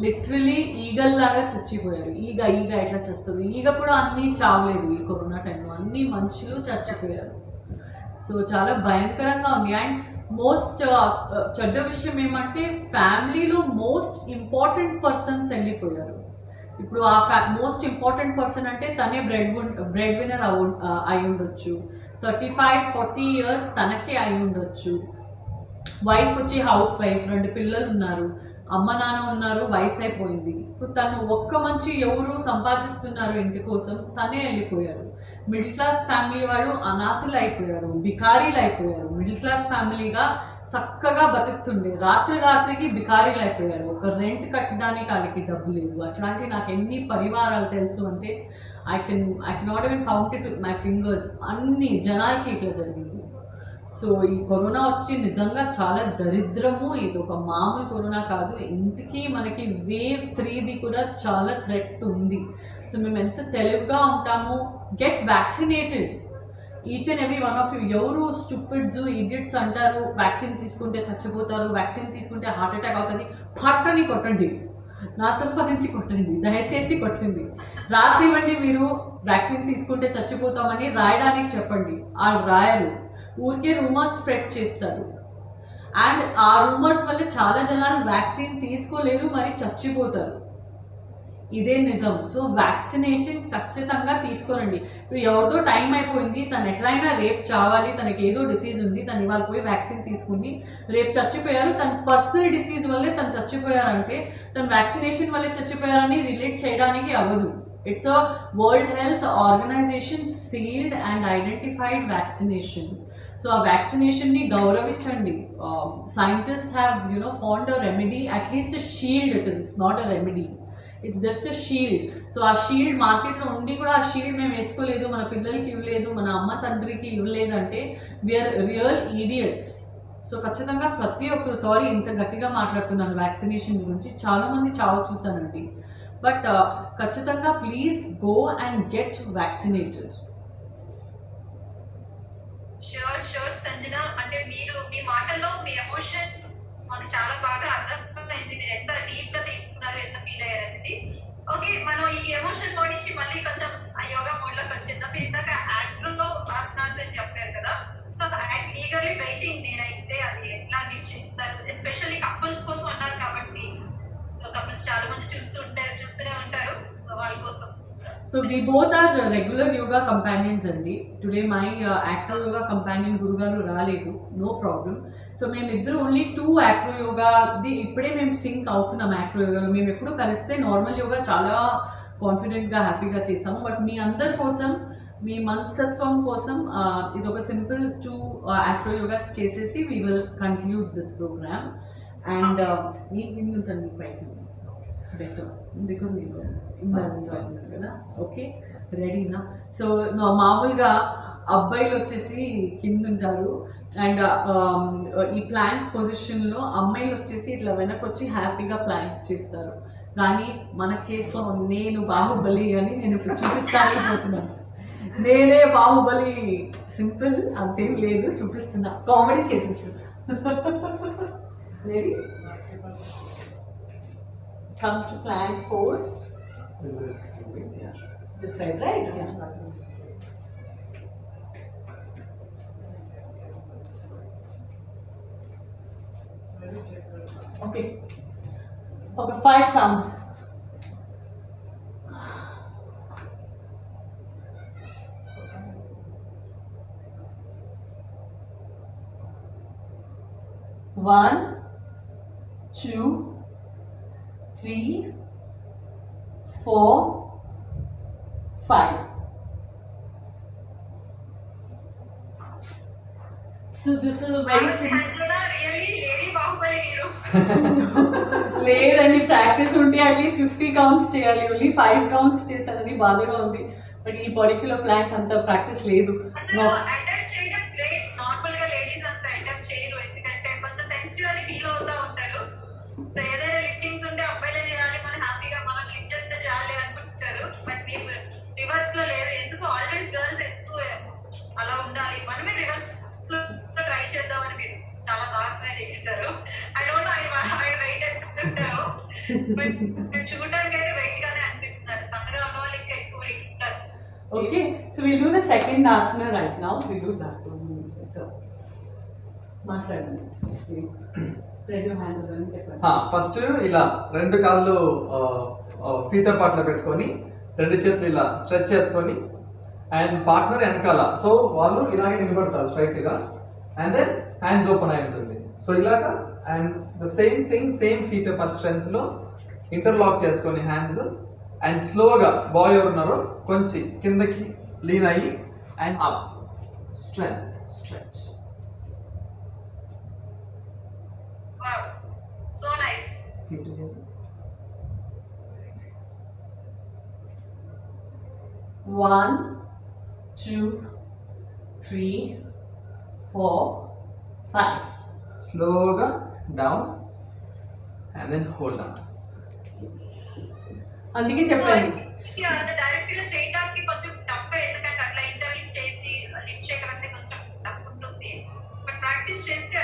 లిటరలీ ఈగల్లాగా చచ్చిపోయారు. ఈగ ఎట్లా చేస్తుంది, ఈగ కూడా అన్నీ చావలేదు ఈ కరోనా టైంలో, అన్ని మనుషులు చచ్చిపోయారు. సో చాలా భయంకరంగా ఉంది. అండ్ మోస్ట్ చెడ్డ విషయం ఏమంటే ఫ్యామిలీలో మోస్ట్ ఇంపార్టెంట్ పర్సన్స్ వెళ్ళిపోయారు. ఇప్పుడు ఆ మోస్ట్ ఇంపార్టెంట్ పర్సన్ అంటే తనే బ్రెడ్ విన్నర్ అయి ఉండొచ్చు, 35-40 years తనకే అయి ఉండొచ్చు. వైఫ్ వచ్చి హౌస్ వైఫ్, 2 పిల్లలు ఉన్నారు, అమ్మ నాన్న ఉన్నారు, వయసు అయిపోయింది. ఇప్పుడు తను ఒక్క మంచి ఎవరు సంపాదిస్తున్నారు ఇంటి కోసం, తనే వెళ్ళిపోయారు. మిడిల్ క్లాస్ ఫ్యామిలీ వాళ్ళు అనాథులు అయిపోయారు, బికారీలు అయిపోయారు. మిడిల్ క్లాస్ ఫ్యామిలీగా చక్కగా బతుకుతుండే రాత్రికి బికారీలు అయిపోయారు. ఒక రెంట్ కట్టడానికి వాళ్ళకి డబ్బు లేదు. అట్లాంటి నాకు ఎన్ని పరివారాలు తెలుసు అంటే I cannot even count it with my fingers. అన్ని జనాలకి ఇట్లా జరిగింది. సో ఈ కరోనా వచ్చి నిజంగా చాలా దరిద్రము. ఇది ఒక మామూలు కరోనా కాదు. ఇంతకీ మనకి వేవ్ 3ది కూడా చాలా థ్రెట్ ఉంది. సో మేము ఎంత తెలివిగా ఉంటామో, get vaccinated each and every one of you. ఎవరు స్టూపిడ్స్, ఇడియట్స్ అంటారు వ్యాక్సిన్ తీసుకుంటే చచ్చిపోతారు, వ్యాక్సిన్ తీసుకుంటే హార్ట్ అటాక్ అవుతుంది, పట్టని కొట్టండి. నా తరఫు నుంచి కొట్టండి, దయచేసి కొట్టండి. రాసివ్వండి, మీరు వ్యాక్సిన్ తీసుకుంటే చచ్చిపోతామని రాయడానికి చెప్పండి. ఆ రాయరు, ఊరికే రూమర్స్ స్ప్రెడ్ చేస్తారు. అండ్ ఆ రూమర్స్ వల్ల చాలా జనాలు వ్యాక్సిన్ తీసుకోలేరు, మరి చచ్చిపోతారు. ఇదే నిజం. సో వ్యాక్సినేషన్ ఖచ్చితంగా తీసుకోనండి. ఎవరితో టైం అయిపోయింది, తను ఎట్లయినా రేపు చావాలి, తనకి ఏదో డిసీజ్ ఉంది, తను ఇవాళ పోయి వ్యాక్సిన్ తీసుకుని రేపు చచ్చిపోయారు, తన పర్సనల్ డిసీజ్ వల్లే తను చచ్చిపోయారంటే తను వ్యాక్సినేషన్ వల్లే చచ్చిపోయారని రిలేట్ చేయడానికి అవ్వదు. It's a World Health Organization sealed and identified vaccination. So ఆ వ్యాక్సినేషన్ని గౌరవించండి. Scientist have found a remedy, at least a shield it is, it's not a remedy, it's just a shield. So ఆ shield మార్కెట్లో ఉండి కూడా ఆ షీల్డ్ మేము వేసుకోలేదు, మన పిల్లలకి ఇవ్వలేదు, మన అమ్మ తండ్రికి ఇవ్వలేదు అంటే వీఆర్ రియల్ ఈడియట్స్. సో ఖచ్చితంగా ప్రతి ఒక్కరు, సారీ ఇంత గట్టిగా మాట్లాడుతున్నాను వ్యాక్సినేషన్ గురించి, చాలామంది చావు చూసానండి, బట్ ఖచ్చితంగా please go and get vaccinated.
Sure Sanjana, అంటే మీరు మీ మాటల్లో మీ ఎమోషన్ మాకు చాలా బాగా అర్థమైంది. మీరు ఎంత డీప్ గా తీసుకున్నారు, ఎంత ఫీల్ అయ్యారు అనేది. ఓకే, మనం ఈ ఎమోషన్ మోడ్ నుంచి మళ్ళీ కొంచెం ఆ యోగా మోడ్ లోకి వచ్చేద్దాం. మీరు ఇందాక యాక్టర్ ఆసనాస్ అని చెప్పారు కదా, సో ఈగర్లీ వెయిటింగ్ నేనైతే అది ఎట్లా మీరు చేస్తారు, ఎస్పెషల్లీ కపుల్స్ కోసం అన్నారు కాబట్టి. సో కపుల్స్ చాలా మంది చూస్తూనే ఉంటారు, సో వాళ్ళ కోసం.
So we both are regular yoga companions అండి. Today my Acro yoga companion గురుగారు రాలేదు, no problem. So మేమిద్దరు only 2 Acro యోగాది ఇప్పుడే మేము సింక్ అవుతున్నాం. యాక్రో యోగాలో మేము ఎప్పుడు కలిస్తే నార్మల్ యోగా చాలా కాన్ఫిడెంట్గా హ్యాపీగా చేస్తాము, బట్ మీ అందరి కోసం, మీ మనస్తత్వం కోసం ఇది ఒక సింపుల్ 2 యాక్రో యోగాస్ చేసేసి we will continue this program. And నీకు పైకి బెటర్ బికాస్ నీకు ఇంబ్యాలెన్స్ అవుతుంది కదా. ఓకే, రెడీనా? సో మామూలుగా అబ్బాయిలు వచ్చేసి కింద ఉంటారు అండ్ ఈ ప్లాంక్ పొజిషన్లో అమ్మాయిలు వచ్చేసి ఇట్లా వెనక్కి వచ్చి హ్యాపీగా ప్లాంక్ చేస్తారు. కానీ మన కేసులో నేను బాహుబలి అని నేను ఇప్పుడు చూపిస్తానికి పోతున్నాను. నేనే బాహుబలి, సింపుల్ అంతేం లేదు, చూపిస్తున్నా, కామెడీ చేసేస్తున్నా. Ready? Come to plank pose. This side, right? Yeah. Okay. Okay, 5 counts. One, 2, 3, 4, 5. So this is a very simple. లేదండి, ప్రాక్టీస్ ఉంటే అట్లీస్ట్ 50 కౌంట్స్ చేయాలి. ఓన్లీ 5 కౌంట్స్ చేశానని బాధగా ఉంది, బట్ ఈ పర్టిక్యులర్ ప్లాంక్ అంత ప్రాక్టీస్ లేదు.
సో ఏదైనా లిఫ్టింగ్స్ ఉంటే అబ్బాయిలే చేయాలి, మనం హ్యాపీగా మనం లిఫ్ట్ చేస్తే చాలే అనుకుంటారు, బట్ మీరు రివర్స్ లో లేదు. ఎందుకు ఆల్వేస్ గర్ల్స్ ఎందుకు అలా ఉండాలి, మనమే రివర్స్ లో ట్రై చేద్దామని మీరు చాలా సాహసమే చేశారు. ఐ డోంట్ నో ఆయన వెయిట్ ఎంతుంటారో, బట్ చూడడానికి అయితే వెయిట్ గానే అనిపిస్తున్నారు. సన్నగా ఉన్న వాళ్ళు ఇంకా ఎక్కువ ఉంటారు.
Okay, so will do the second Haasan right now. Will do that. మాట్లాడండి.
ఫస్ట్ ఇలా 2 కాళ్ళు ఫీట్ అపార్ట్లో పెట్టుకొని 2 చేతులు ఇలా స్ట్రెచ్ చేసుకొని అండ్ పార్ట్నర్ వెనకాల, సో వాళ్ళు ఇలాగే నిలబడతారు స్ట్రైట్ గా, అండ్ దెన్ హ్యాండ్స్ ఓపెన్ అయి ఉంటుంది. సో ఇలాగా and the same thing, same feet apart strength లో ఇంటర్లాక్ చేసుకొని హ్యాండ్స్, అండ్ స్లోగా బాయ్ ఎవరున్నారో కొంచెం కిందకి లీన్ అయ్యి and up, strength, stretch.
Wow, so nice.
Feet together.
1, 2, 3, 4, 5.
Slowly down and then hold on.
అందుకే చెప్పాను.
డైరెక్ట్ గా చేయడానికి కొంచెం టఫ్, ఎందుకంటే అట్లా ఇంటర్వ్యూ చేసి లిఫ్ట్ చేయడం అంటే కొంచెం టఫ్ ఉంటుంది, బట్ ప్రాక్టీస్ చేస్తే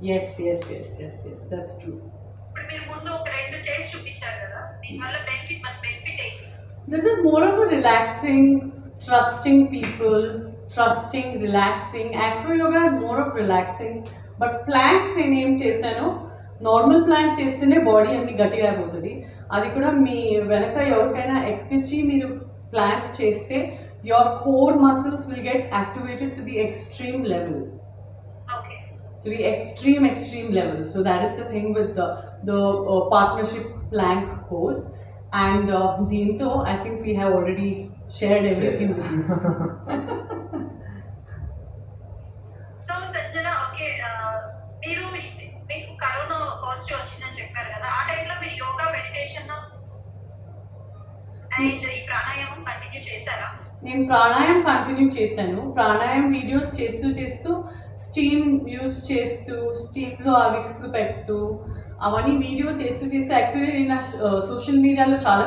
yes, that's true.
ఇప్పుడు మీరు ముందు ఒక 2 చేసి చూపించారు. దీనివల్ల బెనిఫిట్ ఏంటి?
This is more of a relaxing, trusting people, trusting, relaxing. Acro yoga is more of relaxing. But plank నేను ఏం చేశాను, నార్మల్ ప్లాంక్ చేస్తేనే బాడీ అన్ని గట్టిగా అయిపోతుంది. అది కూడా మీ వెనక ఎవరికైనా ఎక్కించి మీరు ప్లాంక్ చేస్తే your core muscles will get activated to the extreme level.
Okay.
To the extreme level. So that is the thing with the partnership plank pose. And Deento, I think we have already shared everything with you.
So Sanjana, okay, మీరు మీకు corona positive వచ్చిందని చెప్పారు కదా, ఆ టైంలో మీరు yoga, meditation and ఈ ప్రాణాయామం కంటిన్యూ చేశారా?
నేను ప్రాణాయామం కంటిన్యూ చేశాను. ప్రాణాయామం వీడియోస్ చేస్తూ స్టీమ్ యూస్ చేస్తూ స్టీమ్లో ఆ విక్స్లు పెడుతూ అవన్నీ వీడియో చేస్తూ యాక్చువల్లీ నేను సోషల్ మీడియాలో చాలా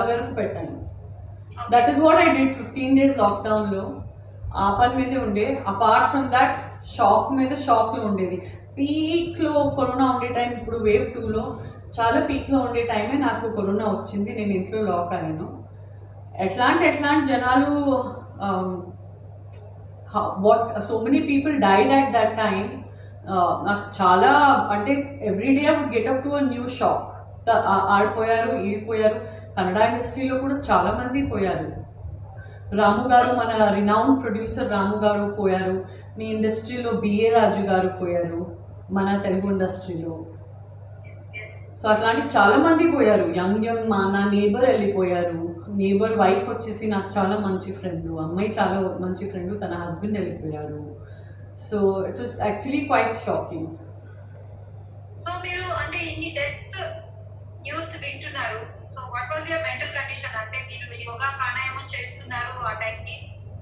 వరకు పెట్టాను. That is what I did 15 days లాక్డౌన్లో. ఆ పని మీదే ఉండే. అపార్ట్ ఫ్రమ్ దట్ షాక్లో ఉండేది. పీక్లో కరోనా ఉండే టైం, ఇప్పుడు వేవ్ 2లో చాలా పీక్లో ఉండే టైమే నాకు కరోనా వచ్చింది. నేను ఇంట్లో లాక్ అయ్యాను. ఎట్లాంటి జనాలు what so many people died at that time. నాకు చాలా అంటే everyday I would get up to a new shock. ఆడిపోయారు, ఈడిపోయారు. కన్నడ ఇండస్ట్రీలో కూడా చాలా మంది పోయారు. రాము గారు, మన రినౌండ్ ప్రొడ్యూసర్ రాము గారు పోయారు. మీ ఇండస్ట్రీలో బిఏ రాజు గారు పోయారు, మన తెలుగు ఇండస్ట్రీలో. సో అట్లాంటి చాలా మంది పోయారు. యంగ్ నా నేబర్ వెళ్ళిపోయారు. నేబర్ వైఫ్ వచ్చేసి నాకు చాలా మంచి ఫ్రెండ్, అమ్మాయి చాలా మంచి ఫ్రెండ్, తన హస్బెండ్ వెళ్ళిపోయారు. So it was actually quite shocking.
So మీరు అంటే ఇన్ని డెత్ న్యూస్ వింటున్నారు. So what was your mental condition? అంటే మీరు యోగా, ప్రాణాయామం చేస్తున్నారు, ఆ టైంకి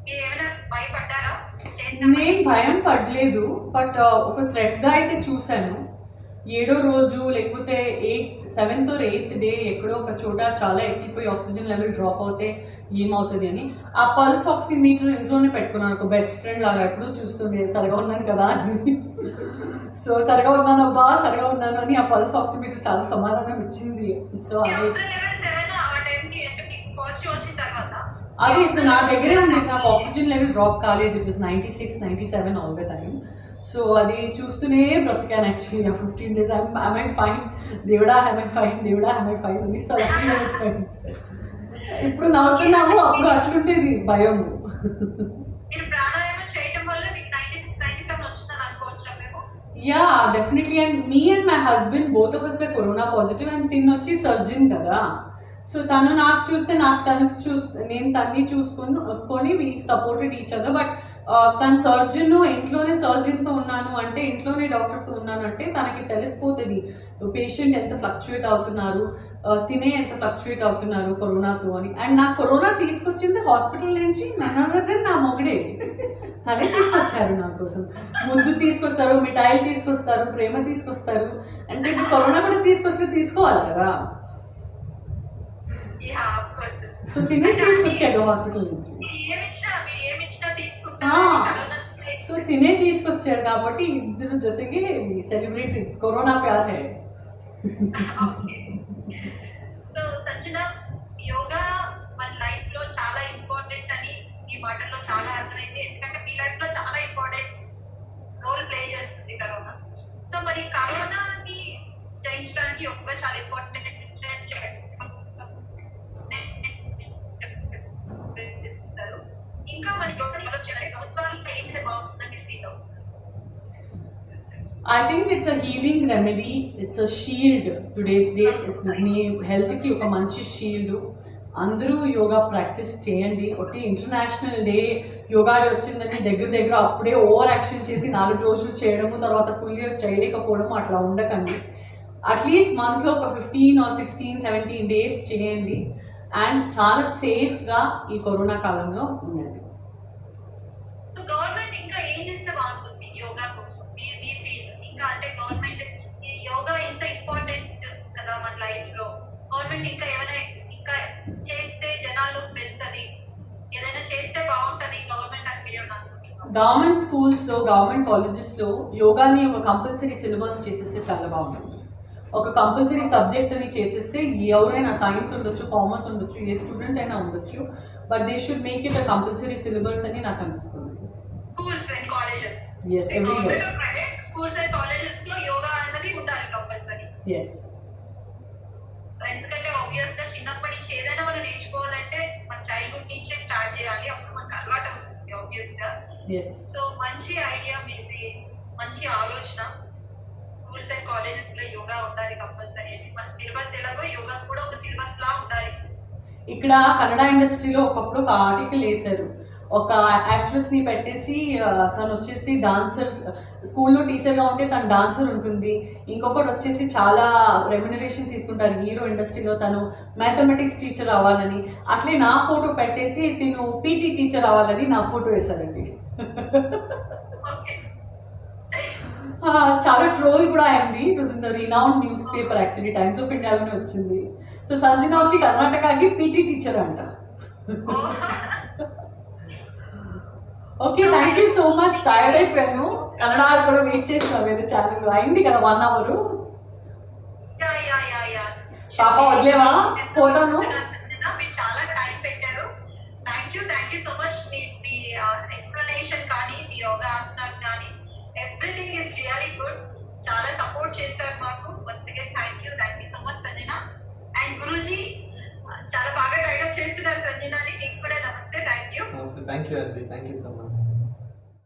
మీరు ఏమైనా భయపడ్డారా?
నేను భయం పడలేదు. బట్ ఒక థ్రెట్గా అయితే చూశాను. 7వ రోజు లేకపోతే 7th or 8th డే ఎక్కడో ఒక చోట చాలా ఎక్కిపోయి ఆక్సిజన్ లెవెల్ డ్రాప్ అవుతే ఏమవుతుంది అని ఆ పల్స్ ఆక్సిమీటర్ ఇంట్లోనే పెట్టుకున్నాను. ఒక బెస్ట్ ఫ్రెండ్ లాగా ఎప్పుడూ చూస్తుండే, సరిగా ఉన్నాను కదా అని. సో సరిగా ఉన్నాను అబ్బా, సరిగా ఉన్నాను అని ఆ పల్స్ ఆక్సిమీటర్ చాలా సమాధానం ఇచ్చింది. సో అది సో నా దగ్గరే ఉండేది. నాకు ఆక్సిజన్ లెవెల్ డ్రాప్ కాలేదు. It was 96, 97 all the time. So అది చూస్తూనే బ్రతికాను యాక్చువల్లీ. 15 days ఐ ఫైన్ దేవుడా, ఐ ఫైన్ దేవుడా, ఐ ఫైన్ అని. So fine. ఇప్పుడు నవ్వుతున్నాము, అప్పుడు అట్లుంటేది భయం. Yeah definitely. And me and my husband both of us corona positive. And తిన్న వచ్చి సర్జన్ కదా. సో తను నాకు చూస్తే నేను తన్ని చూసుకొని వి సపోర్టెడ్ ఈచ్ అదర్. బట్ తన సర్జన్, ఇంట్లోనే సర్జన్తో ఉన్నాను అంటే, ఇంట్లోనే డాక్టర్తో ఉన్నాను అంటే తనకి తెలిసిపోతుంది పేషెంట్ ఎంత ఫ్లక్చువేట్ అవుతున్నారు, తినే ఎంత ఫ్లక్చువేట్ అవుతున్నారు కరోనాతో అని. అండ్ నాకు కరోనా తీసుకొచ్చింది హాస్పిటల్ నుంచి నా మొగడే. తనే తీసుకొచ్చారు నా కోసం. ముద్దు తీసుకొస్తారు, మిఠాయిలు తీసుకొస్తారు, ప్రేమ తీసుకొస్తారు. అంటే ఇప్పుడు కరోనా కూడా తీసుకొస్తే తీసుకోవాలి కదా. సో తినే తీసుకొచ్చాడు హాస్పిటల్ నుంచి. సో తినే తీసుకొచ్చారు కాబట్టి ఇద్దరు జೊತೆಗೆ సెలబ్రేట్ కరోనా ప్యార్ హై.
సో సంజన, యోగా మన లైఫ్ లో చాలా ఇంపార్టెంట్ అని ఈ మాటల్లో చాలా అర్థమైంది. ఎందుకంటే మీ లైఫ్ లో చాలా ఇంపార్టెంట్ రోల్ ప్లే చేస్తుంది కరోనా. సో మరి కరోనాని జయించడానికి యోగా చాలా ఇంపార్టెంట్. ఇంకా మరి యోగా డెవలప్ చేయడానికి ప్రభుత్వాలు ఏం చేస్తే బాగుంటుందని ఫీల్ అవుతుంది?
I think it's a healing remedy. It's a shield. Today's date, మీ హెల్త్కి ఒక మంచి షీల్డ్. అందరూ యోగా ప్రాక్టీస్ చేయండి. ఒకటి ఇంటర్నేషనల్ డే యోగా డే వచ్చిందని దగ్గర అప్పుడే ఓవర్ యాక్షన్ చేసి 4 రోజులు చేయడము, తర్వాత ఫుల్ ఇయర్ చేయలేకపోవడము అట్లా ఉండకండి. అట్లీస్ట్ మంత్లో ఒక 15 or 16, 17 days చేయండి. అండ్ చాలా సేఫ్గా ఈ కరోనా కాలంలో ఉండండి.
సో గవర్నమెంట్ ఇంకా ఏం చేస్తే బాగుంటుంది యోగా కోసం? మీ ఫీల్ ఇంకా అంటే గవర్నమెంట్ యోగా ఎంత ఇంపార్టెంట్ కదా మన లైఫ్ లో. గవర్నమెంట్ ఇంకా ఏమైనా ఇంకా చేస్తే జనాల్లోకి వెళ్తుంది, ఏదైనా చేస్తే బాగుంటుంది గవర్నమెంట్ అని మీరు అనుకుంటున్నారు?
గవర్నమెంట్ స్కూల్స్లో, గవర్నమెంట్ కాలేజెస్లో యోగాని ఒక కంపల్సరీ సిలబస్ చేసేస్తే చాలా బాగుంటుంది. ఒక కంపల్సరీ సబ్జెక్ట్ అని చేసేస్తే ఎవరైనా సైన్స్ ఉండొచ్చు, కామర్స్ ఉండొచ్చు, ఏ స్టూడెంట్ అయినా ఉండొచ్చు, but they should make it a compulsory syllabus అని నాకు అనిపిస్తుంది.
Schools and colleges,
Yes, everywhere.
Private schools and colleges లో యోగా అన్నది ఉండాలి కంపల్సరీ.
ఎస్.
సో ఎందుకంటే ఆబ్వియస్ గా చిన్నప్పటి నుంచి ఏదైనా మనం నేర్చుకోవాలంటే మన చైల్డ్హుడ్ నుంచే స్టార్ట్ చేయాలి, అప్పుడు మనకు అలవాటు అవుతుంది ఆబ్వియస్ గా.
ఎస్.
సో మంచి ఐడియా మీది, మంచి ఆలోచన. స్కూల్స్ అండ్ కాలేజెస్ లో యోగా ఉండాలి కంపల్సరీ అని. మన సిలబస్ ఎలాగో యోగా కూడా ఒక సిలబస్ లా ఉండాలి.
ఇక్కడ కన్నడ ఇండస్ట్రీలో ఒకప్పుడు ఒక ఆర్టికల్ వేశారు, ఒక యాక్ట్రెస్ ని పెట్టేసి తను వచ్చేసి డాన్సర్, స్కూల్లో టీచర్గా ఉంటే తను డాన్సర్ ఉంటుంది, ఇంకొకటి వచ్చేసి చాలా రెమ్యునరేషన్ తీసుకుంటారు హీరో ఇండస్ట్రీలో, తను మ్యాథమెటిక్స్ టీచర్ అవ్వాలని. అట్లే నా ఫోటో పెట్టేసి తిను పీటీ టీచర్ అవ్వాలని నా ఫోటో వేశారండి.
ఓకే.
చాలా ట్రోల్ కూడా అయింది. It was in the renowned news paper, actually times of ఇండియాలోనే వచ్చింది. సో సంజన వచ్చి కర్ణాటకకి పీటీ టీచర్ అంట. Okay, thank you so much. Tired అయిపోయాను, కన్నడ కూడా వెయిట్ చేస్తున్నాను. వేరే ఛానల్ అయింది కదా 1 hour. పాప వదిలేవా ఫోటోను?
మీరు చాలా టైం పెట్టారు. Thank you so much. Me explanation కానీ, మీ యోగా ఆసనాస్ కానీ, ఎవ్రీథింగ్ ఇస్ రియలీ గుడ్. చాలా సపోర్ట్ చేశారు మాకు. Once again thank you so much Sanjana. And Guruji చాలా బాగా టైడప్ చేస్తున్నారు సంజనాని. మీకు కూడా నమస్తే. Thank you.
నమస్తే. థ్యాంక్ యూ అండి. Thank you so much.